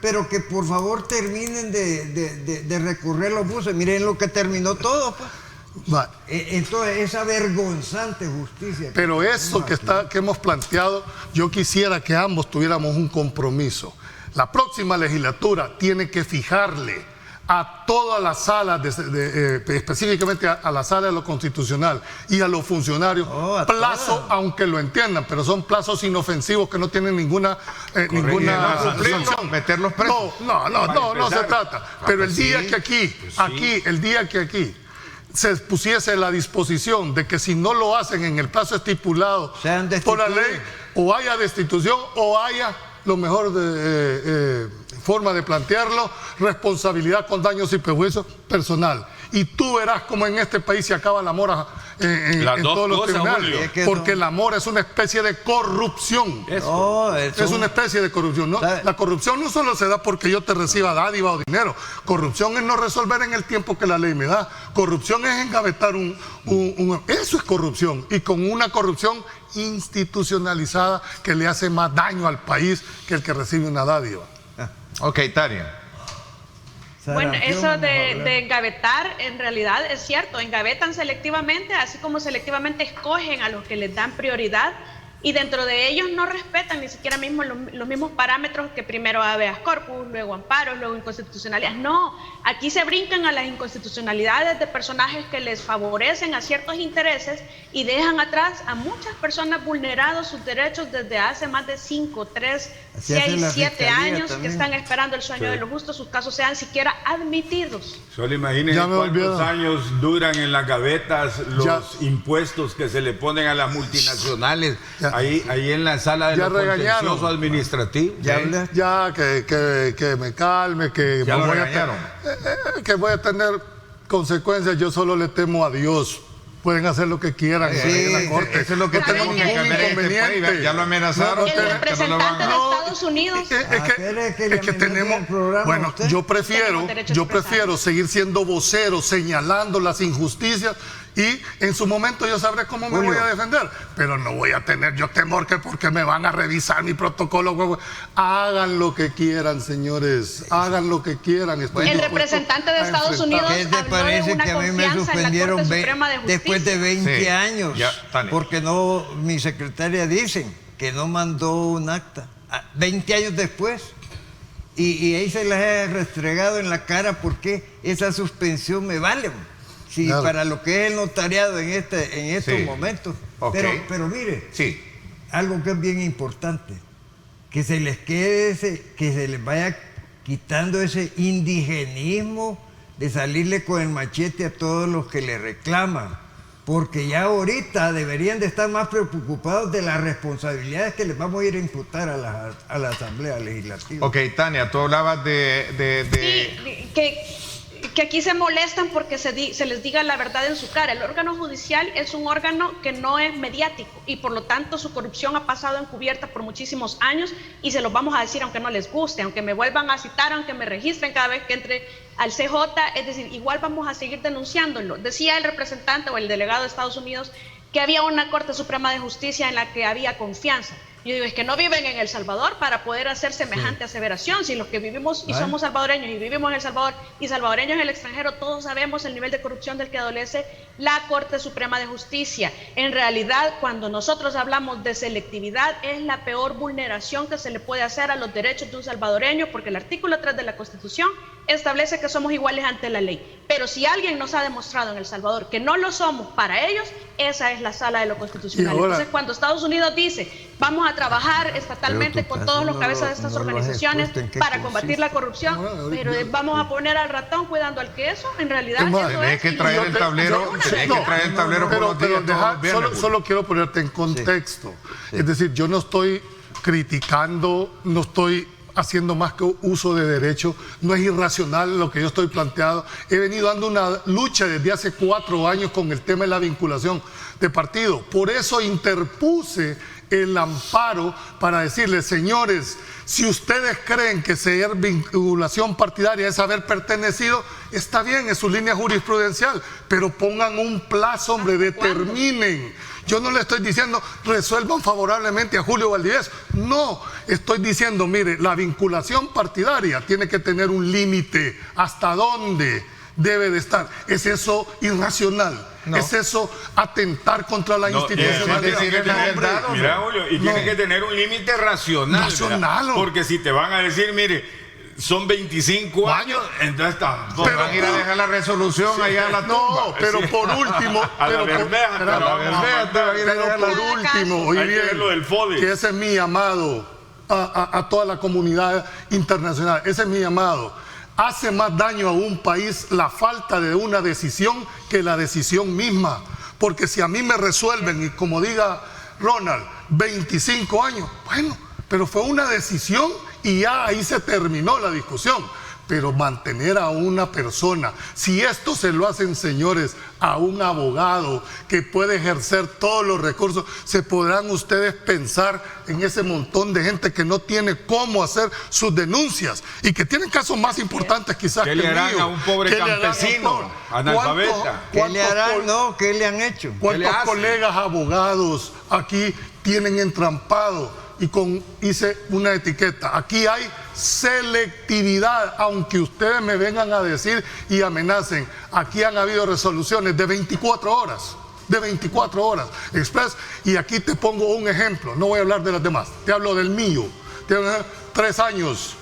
pero que por favor terminen de recorrer los buses. Miren lo que terminó todo, pues. Entonces, esa vergonzante justicia. Pero eso que hemos planteado, yo quisiera que ambos tuviéramos un compromiso. La próxima legislatura tiene que fijarle a todas las salas, específicamente a la sala de lo constitucional y a los funcionarios, plazo, aunque lo entiendan, pero son plazos inofensivos que no tienen ninguna sanción. Meterlos presos. No se trata. Pero el día que aquí se pusiese la disposición de que si no lo hacen en el plazo estipulado por la ley, o haya destitución o haya, lo mejor forma de plantearlo, responsabilidad con daños y perjuicios personal. Y tú verás como en este país se acaba la mora en todos los tribunales, porque la mora es una especie de corrupción. Es una especie de corrupción. La corrupción no solo se da porque yo te reciba dádiva o dinero. Corrupción es no resolver en el tiempo que la ley me da. Corrupción es engavetar eso es corrupción, y con una corrupción institucionalizada que le hace más daño al país que el que recibe una dádiva. Ok, Tania. Bueno, eso de engavetar, en realidad es cierto, engavetan selectivamente, así como selectivamente escogen a los que les dan prioridad, y dentro de ellos no respetan ni siquiera los mismos parámetros, que primero habeas corpus, luego amparos, luego inconstitucionalidades. No, aquí se brincan a las inconstitucionalidades de personajes que les favorecen a ciertos intereses y dejan atrás a muchas personas vulnerados sus derechos desde hace más de 5, 3, 6, 7 años también, que están esperando el sueño de lo justo, sus casos sean siquiera admitidos. Solo imagínense cuántos años duran en las gavetas los impuestos que se le ponen a las multinacionales. Ahí en la sala de lo contencioso administrativo. Que me calme, que voy a tener consecuencias. Yo solo le temo a Dios. Pueden hacer lo que quieran en la corte. Eso es lo que tenemos que cambiar en este país. Ya lo amenazaron. El representante de Estados Unidos. Es que tenemos. Bueno, yo prefiero seguir siendo vocero, señalando las injusticias, y en su momento yo sabré cómo me voy a defender, pero no voy a tener yo temor que porque me van a revisar mi protocolo. Hagan lo que quieran, señores, hagan lo que quieran. El representante de Estados Unidos habló de una confianza en la Corte Suprema de Justicia. Después de 20 años, porque mi secretaria dicen que no mandó un acta, 20 años después, y ahí se las he restregado en la cara porque esa suspensión me vale. Sí, para lo que es el notariado en estos momentos. Pero mire, algo que es bien importante, que se les quede que se les vaya quitando ese indigenismo de salirle con el machete a todos los que le reclaman, porque ya ahorita deberían de estar más preocupados de las responsabilidades que les vamos a ir a imputar a la Asamblea Legislativa. Ok, Tania, tú hablabas Sí, que que aquí se molestan porque se les diga la verdad en su cara. El órgano judicial es un órgano que no es mediático y por lo tanto su corrupción ha pasado encubierta por muchísimos años y se los vamos a decir aunque no les guste, aunque me vuelvan a citar, aunque me registren cada vez que entre al CJ, es decir, igual vamos a seguir denunciándolo. Decía el representante o el delegado de Estados Unidos que había una Corte Suprema de Justicia en la que había confianza. Yo digo, es que no viven en El Salvador para poder hacer semejante aseveración. Si los que vivimos y somos salvadoreños y vivimos en El Salvador y salvadoreños en el extranjero, todos sabemos el nivel de corrupción del que adolece la Corte Suprema de Justicia. En realidad, cuando nosotros hablamos de selectividad, es la peor vulneración que se le puede hacer a los derechos de un salvadoreño, porque el artículo 3 de la Constitución establece que somos iguales ante la ley. Pero si alguien nos ha demostrado en El Salvador que no lo somos para ellos, esa es la sala de lo constitucional. Entonces, cuando Estados Unidos dice, vamos a trabajar estatalmente con todos los cabezas de estas organizaciones para combatir la corrupción, pero vamos a poner al ratón cuidando al queso, en realidad eso tenés que traer el tablero, por los días. Solo quiero ponerte en contexto. Es decir, yo no estoy criticando, no estoy haciendo más que uso de derecho, no es irracional lo que yo estoy planteando. He venido dando una lucha desde hace 4 años con el tema de la vinculación de partido. Por eso interpuse el amparo para decirles, señores, si ustedes creen que ser vinculación partidaria es haber pertenecido, está bien, es su línea jurisprudencial, pero pongan un plazo, hombre, determinen. Yo no le estoy diciendo resuelvan favorablemente a Julio Valdivieso. No, estoy diciendo, mire, la vinculación partidaria tiene que tener un límite. ¿Hasta dónde debe de estar? ¿Es eso irracional? No. ¿Es eso atentar contra la institucionalidad? Mira, Julio, y tiene que tener un límite racional. Porque si te van a decir, mire, son 25 años, entonces tampoco. Pero van a ir a dejar la resolución allá a la tumba. No, pero por último, oye bien, que ese es mi llamado a toda la comunidad internacional, ese es mi llamado. Hace más daño a un país la falta de una decisión que la decisión misma. Porque si a mí me resuelven, y como diga Ronald, 25 años, bueno, pero fue una decisión y ya ahí se terminó la discusión. Pero mantener a una persona, si esto se lo hacen, señores, a un abogado que puede ejercer todos los recursos, se podrán ustedes pensar en ese montón de gente que no tiene cómo hacer sus denuncias y que tienen casos más importantes quizás que el mío. ¿Qué le harán a un pobre campesino analfabeta? ¿Qué le harán? No, ¿qué le han hecho? ¿Cuántos colegas abogados aquí tienen entrampado? Y hice una etiqueta. Aquí hay selectividad, aunque ustedes me vengan a decir y amenacen. Aquí han habido resoluciones de 24 horas. De 24 horas. Express. Y aquí te pongo un ejemplo. No voy a hablar de las demás. Te hablo del mío. Tiene 3 años.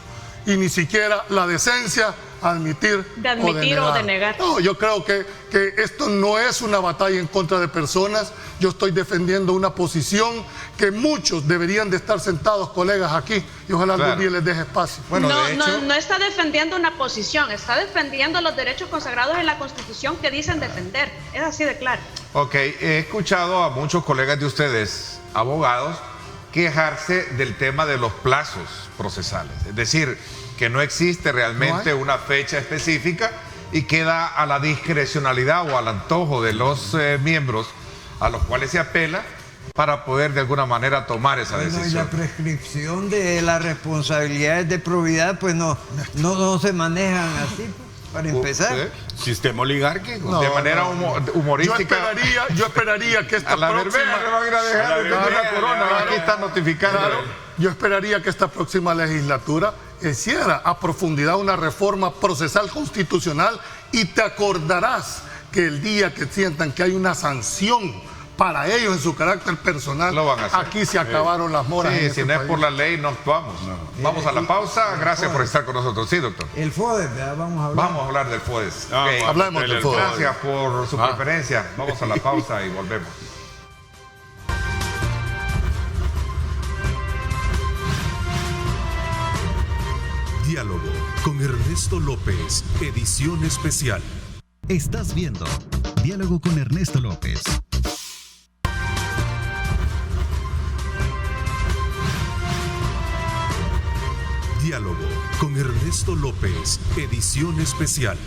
Y ni siquiera la decencia admitir o de negar. No, yo creo que esto no es una batalla en contra de personas. Yo estoy defendiendo una posición que muchos deberían de estar sentados, colegas, aquí, y ojalá algún día les deje espacio. Bueno, no está defendiendo una posición, está defendiendo los derechos consagrados en la Constitución que dicen defender. Es así de claro. Ok, he escuchado a muchos colegas de ustedes, abogados, quejarse del tema de los plazos procesales. Es decir, que no existe realmente una fecha específica y queda a la discrecionalidad o al antojo de los miembros a los cuales se apela para poder de alguna manera tomar esa decisión. Y la prescripción de las responsabilidades de probidad pues no se manejan así, para empezar. Sistema oligárquico. De manera humorística. Yo esperaría que esta próxima... Aquí está notificando. Yo esperaría que esta próxima legislatura hiciera a profundidad una reforma procesal constitucional y te acordarás que el día que sientan que hay una sanción para ellos en su carácter personal, lo van a hacer. Aquí se acabaron las moras. Sí, si no es por la ley, no actuamos. Vamos a la pausa. Gracias por estar con nosotros. Sí, doctor. El FODES, vamos a hablar del FODES. Hablemos del FODES. Gracias por su preferencia. Vamos a la pausa y volvemos. Diálogo con Ernesto López, edición especial. Estás viendo Diálogo con Ernesto López. Diálogo con Ernesto López, edición especial.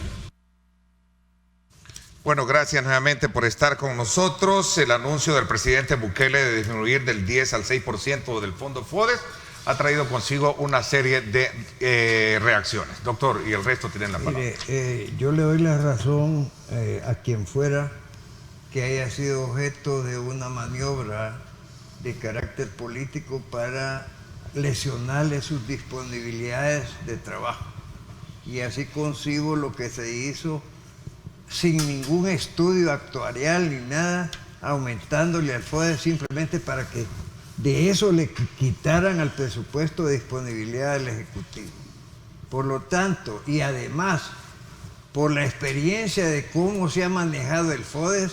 Bueno, gracias nuevamente por estar con nosotros. El anuncio del presidente Bukele de disminuir del 10 al 6% del fondo FODES ha traído consigo una serie de reacciones. Doctor, y el resto tienen la palabra. Mire, yo le doy la razón a quien fuera que haya sido objeto de una maniobra de carácter político para lesionarle sus disponibilidades de trabajo. Y así concibo lo que se hizo sin ningún estudio actuarial ni nada, aumentándole al FODES simplemente para que de eso le quitaran al presupuesto de disponibilidad del Ejecutivo. Por lo tanto, y además, por la experiencia de cómo se ha manejado el FODES,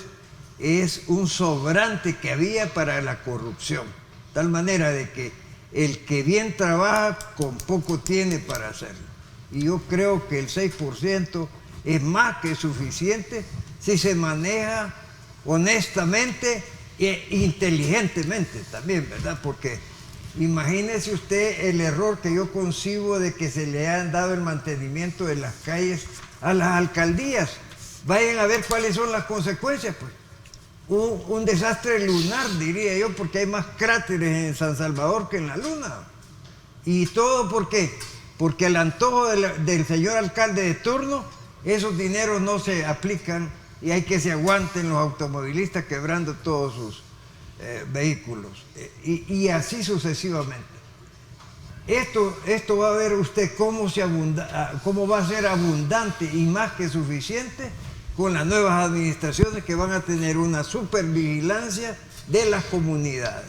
es un sobrante que había para la corrupción. De tal manera de que el que bien trabaja, con poco tiene para hacerlo. Y yo creo que el 6% es más que suficiente si se maneja honestamente e inteligentemente también, ¿verdad? Porque imagínese usted el error que yo concibo de que se le han dado el mantenimiento de las calles a las alcaldías. Vayan a ver cuáles son las consecuencias, pues. Un desastre lunar, diría yo, porque hay más cráteres en San Salvador que en la Luna. ¿Y todo por qué? Porque al antojo del señor alcalde de turno, esos dineros no se aplican y hay que se aguanten los automovilistas quebrando todos sus vehículos. Y así sucesivamente. Esto va a ver usted cómo va a ser abundante y más que suficiente con las nuevas administraciones que van a tener una supervigilancia de las comunidades.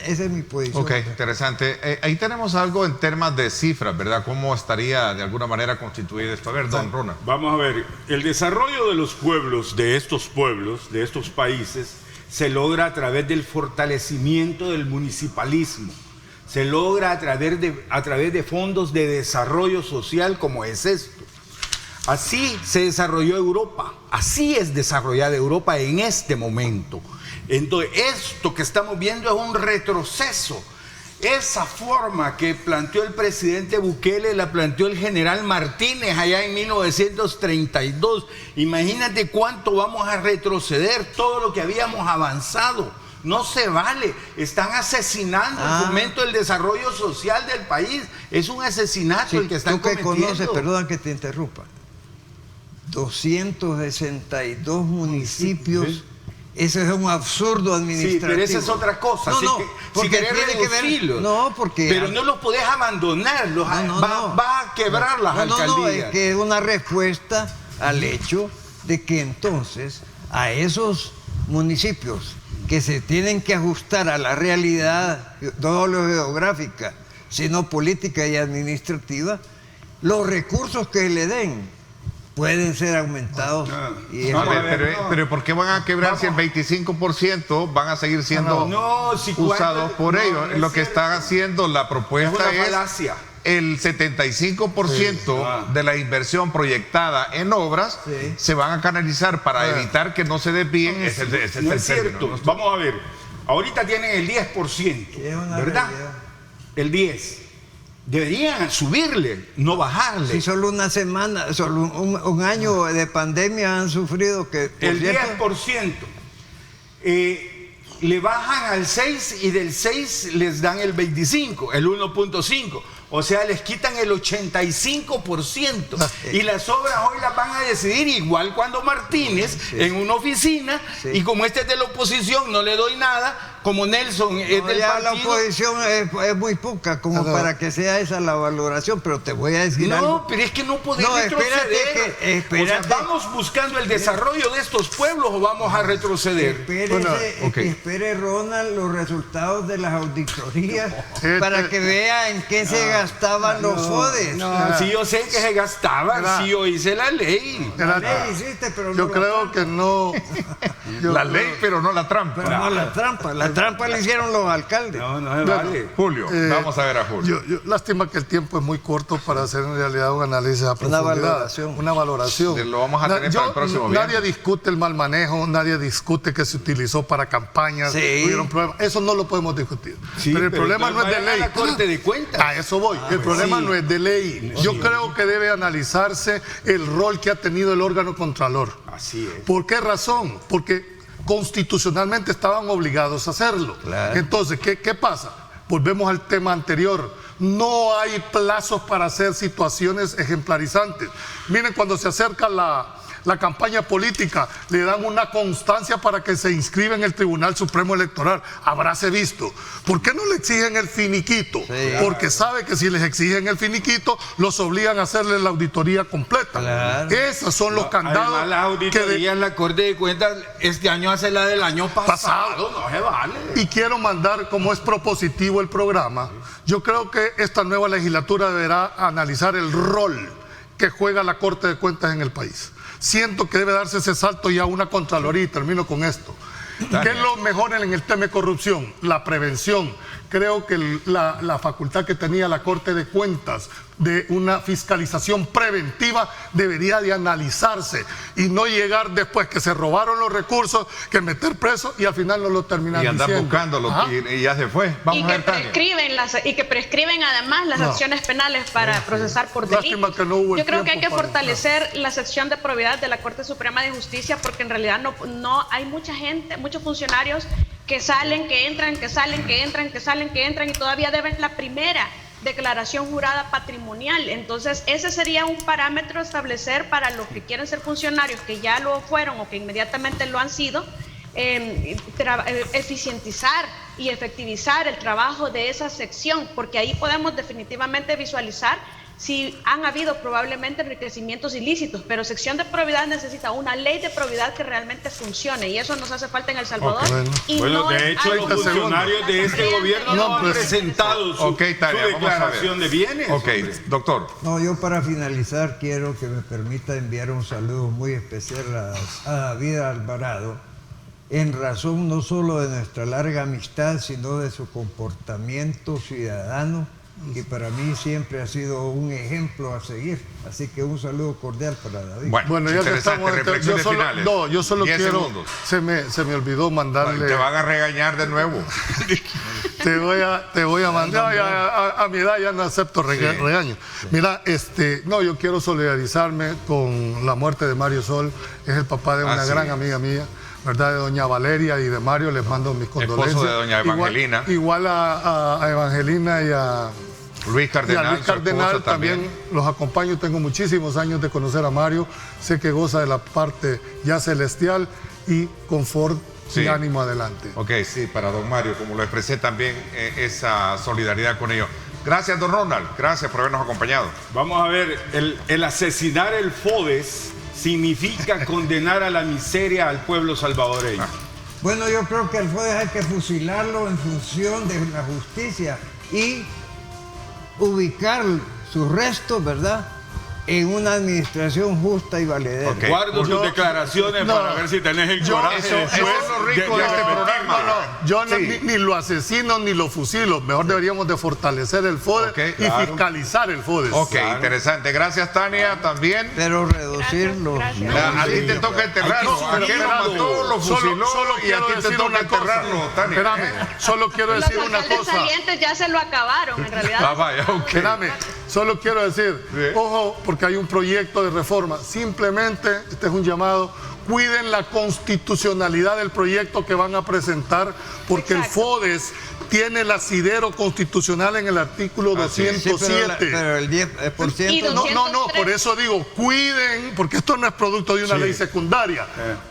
Esa es mi posición. Ok, interesante. Ahí tenemos algo en temas de cifras, ¿verdad? ¿Cómo estaría de alguna manera constituido esto? A ver, don Ronald. Vamos a ver, el desarrollo de los pueblos, de estos países, se logra a través del fortalecimiento del municipalismo. Se logra a través de fondos de desarrollo social como es esto. Así se desarrolló Europa, así es desarrollada Europa en este momento. Entonces, esto que estamos viendo es un retroceso. Esa forma que planteó el presidente Bukele la planteó el general Martínez allá en 1932. Imagínate cuánto vamos a retroceder, todo lo que habíamos avanzado. No se vale, están asesinando el fomento del desarrollo social del país. Es un asesinato Sí, el que están tú que cometiendo. conoces, perdón que te interrumpa, 262 municipios. ¿Sí? Eso es un absurdo administrativo. Sí, pero esa es otra cosa. Si querés reducirlos, pero no los podés abandonar, va a quebrar las alcaldías. No, es que es una respuesta al hecho de que entonces a esos municipios que se tienen que ajustar a la realidad, no solo geográfica, sino política y administrativa, los recursos que le den pueden ser aumentados. Pero ¿por qué van a quebrar si el 25% van a seguir siendo usados por ellos? Lo que está haciendo la propuesta es el 75% de la inversión proyectada en obras se van a canalizar para evitar que no se desvíen. No es cierto. Vamos a ver. Ahorita tienen el 10%, ¿verdad? El 10%. Deberían subirle, no bajarle. Si solo una semana, solo un año de pandemia han sufrido que... El 10%. Le bajan al 6 y del 6 les dan el 25, el 1.5. O sea, les quitan el 85%. Y las obras hoy las van a decidir igual cuando Martínez en una oficina, y como este es de la oposición, no le doy nada, como Nelson es del partido. La oposición es muy poca como para que sea esa la valoración, pero te voy a decir algo. No, pero es que no podemos retroceder. Espérate. O sea, ¿vamos buscando el desarrollo de estos pueblos o vamos a retroceder? Espere, Ronald, los resultados de las auditorías para que vea en qué se gastaban los FODES. Si yo sé que se gastaban, si yo hice la ley. La ley hiciste, pero no yo creo que no. La ley, pero no la trampa. Pero no la trampa. La trampa le hicieron los alcaldes. No, no se vale. Julio, vamos a ver a Julio. Lástima que el tiempo es muy corto para hacer en realidad un análisis a profundidad. Una valoración. Lo vamos a tener para el próximo viernes. Nadie discute el mal manejo, nadie discute que se utilizó para campañas, hubieron problemas. Eso no lo podemos discutir. Sí, pero el problema no es de ley. La Corte de Cuentas. A eso voy. El problema no es de ley. Yo creo que debe analizarse el rol que ha tenido el órgano contralor. Así es. ¿Por qué razón? Porque constitucionalmente estaban obligados a hacerlo. Claro. Entonces, ¿qué pasa? Volvemos al tema anterior. No hay plazos para hacer situaciones ejemplarizantes. Miren, cuando se acerca la campaña política, le dan una constancia para que se inscriba en el Tribunal Supremo Electoral. Habráse visto. ¿Por qué no le exigen el finiquito? Sí. Porque sabe que si les exigen el finiquito, los obligan a hacerle la auditoría completa. Claro. Esos son los candados. Además, las auditorías, la Corte de Cuentas, este año hace la del año pasado. No se vale. Y quiero mandar, como es propositivo el programa, yo creo que esta nueva legislatura deberá analizar el rol que juega la Corte de Cuentas en el país. Siento que debe darse ese salto ya a una Contraloría, y termino con esto. ¿Qué es lo mejor en el tema de corrupción? La prevención. Creo que la facultad que tenía la Corte de Cuentas de una fiscalización preventiva debería de analizarse y no llegar después que se robaron los recursos, que meter preso y al final no lo terminan y andar diciendo. buscándolo y ya se fue. Vamos Y a que, ver, Tania. y que prescriben además las acciones penales para procesar por Lástima delitos. que no hubo el Yo creo que hay tiempo que para fortalecer la sección de probidad de la Corte Suprema de Justicia, porque en realidad no hay mucha gente, muchos funcionarios que salen, que entran, que salen, que entran, que salen, que entran y todavía deben la primera declaración jurada patrimonial. Entonces ese sería un parámetro a establecer para los que quieren ser funcionarios, que ya lo fueron o que inmediatamente lo han sido, eficientizar y efectivizar el trabajo de esa sección, porque ahí podemos definitivamente visualizar si han habido probablemente enriquecimientos ilícitos, pero sección de probidad necesita una ley de probidad que realmente funcione, y eso nos hace falta en El Salvador. Y Bueno, no de es hecho, algo los que funcionarios de este gobierno no han presentado su declaración de bienes. Ok, doctor. No, yo para finalizar quiero que me permita enviar un saludo muy especial a David Alvarado, en razón no solo de nuestra larga amistad, sino de su comportamiento ciudadano, que para mí siempre ha sido un ejemplo a seguir. Así que un saludo cordial para David. Bueno, ya que estamos, reflexiones finales. No, yo solo 10 quiero, segundos. se me olvidó mandarle. Te van a regañar de nuevo. Te voy a mandar. A mi edad ya no acepto regaño. Mira, no, yo quiero solidarizarme con la muerte de Mario Sol. Es el papá de una gran amiga mía, ¿verdad? De doña Valeria y de Mario. Les mando mis condolencias. Esposo de doña Evangelina. Igual a Evangelina y a Luis Cardenal. Y a Luis Cardenal también los acompaño. Tengo muchísimos años de conocer a Mario. Sé que goza de la parte ya celestial y confort y ánimo adelante. Ok, sí, para don Mario, como lo expresé también, esa solidaridad con ellos. Gracias, don Ronald. Gracias por habernos acompañado. Vamos a ver, el asesinar el FODES significa condenar a la miseria al pueblo salvadoreño. Bueno, yo creo que al FODES hay que fusilarlo en función de la justicia y ubicar sus restos, ¿verdad?, en una administración justa y valedera. Okay. Guardo sus declaraciones para ver si tenés el coraje. Eso es lo rico de este programa. Yo ni lo asesino ni lo fusilo. Mejor deberíamos de fortalecer el FODES y fiscalizar el FODES. Ok, interesante. Gracias, Tania, también. Pero reducirlo. A ti te toca enterrarlo. Aquel lo mató, lo fusiló y a ti te toca enterrarlo, Tania. Espérame, solo quiero decir una cosa. Los alcaldes salientes ya se lo acabaron, en realidad. Vaya, ok. Espérame, solo quiero decir, ojo, porque hay un proyecto de reforma. Simplemente, este es un llamado, cuiden la constitucionalidad del proyecto que van a presentar, porque el FODES tiene el asidero constitucional en el artículo 207. Sí, pero el 10%... No, por eso digo, cuiden, porque esto no es producto de una ley secundaria,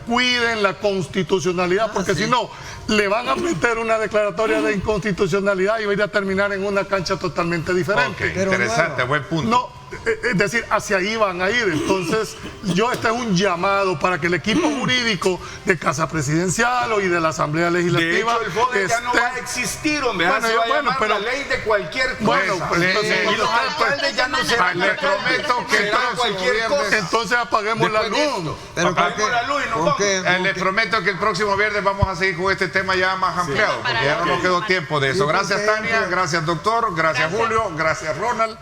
cuiden la constitucionalidad, porque si no, le van a meter una declaratoria de inconstitucionalidad y va a ir a terminar en una cancha totalmente diferente. Okay, interesante, buen punto. No, es decir, hacia ahí van a ir. Entonces, este es un llamado para que el equipo jurídico de Casa Presidencial y de la Asamblea Legislativa... De hecho, el FODE ya no va a existir, hombre. Bueno, se va a bueno, llamar pero- la ley de cualquier cosa. Bueno, pues, entonces, y los alcaldes ya no serán Le prometo que serán el cualquier próximo cosa. entonces apaguemos la Después de luz. esto, Pero apagamos la luz y nos vamos. Les prometo que el próximo viernes vamos a seguir con este tema ya más ampliado, Para porque ya no la nos quedó semana. tiempo de eso. Yo Gracias, creo que- Tania, gracias, doctor, gracias, Gracias. Julio, gracias, Ronald.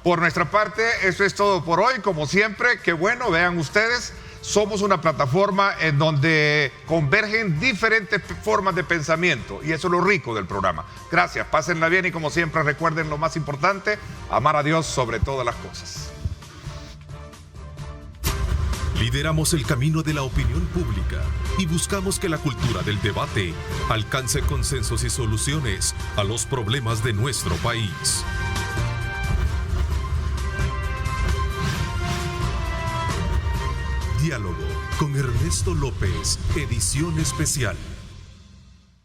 Por nuestra parte, eso es todo por hoy. Como siempre, qué bueno, vean ustedes, somos una plataforma en donde convergen diferentes formas de pensamiento y eso es lo rico del programa. Gracias, pásenla bien y como siempre recuerden lo más importante, amar a Dios sobre todas las cosas. Lideramos el camino de la opinión pública y buscamos que la cultura del debate alcance consensos y soluciones a los problemas de nuestro país. Diálogo con Ernesto López, edición especial.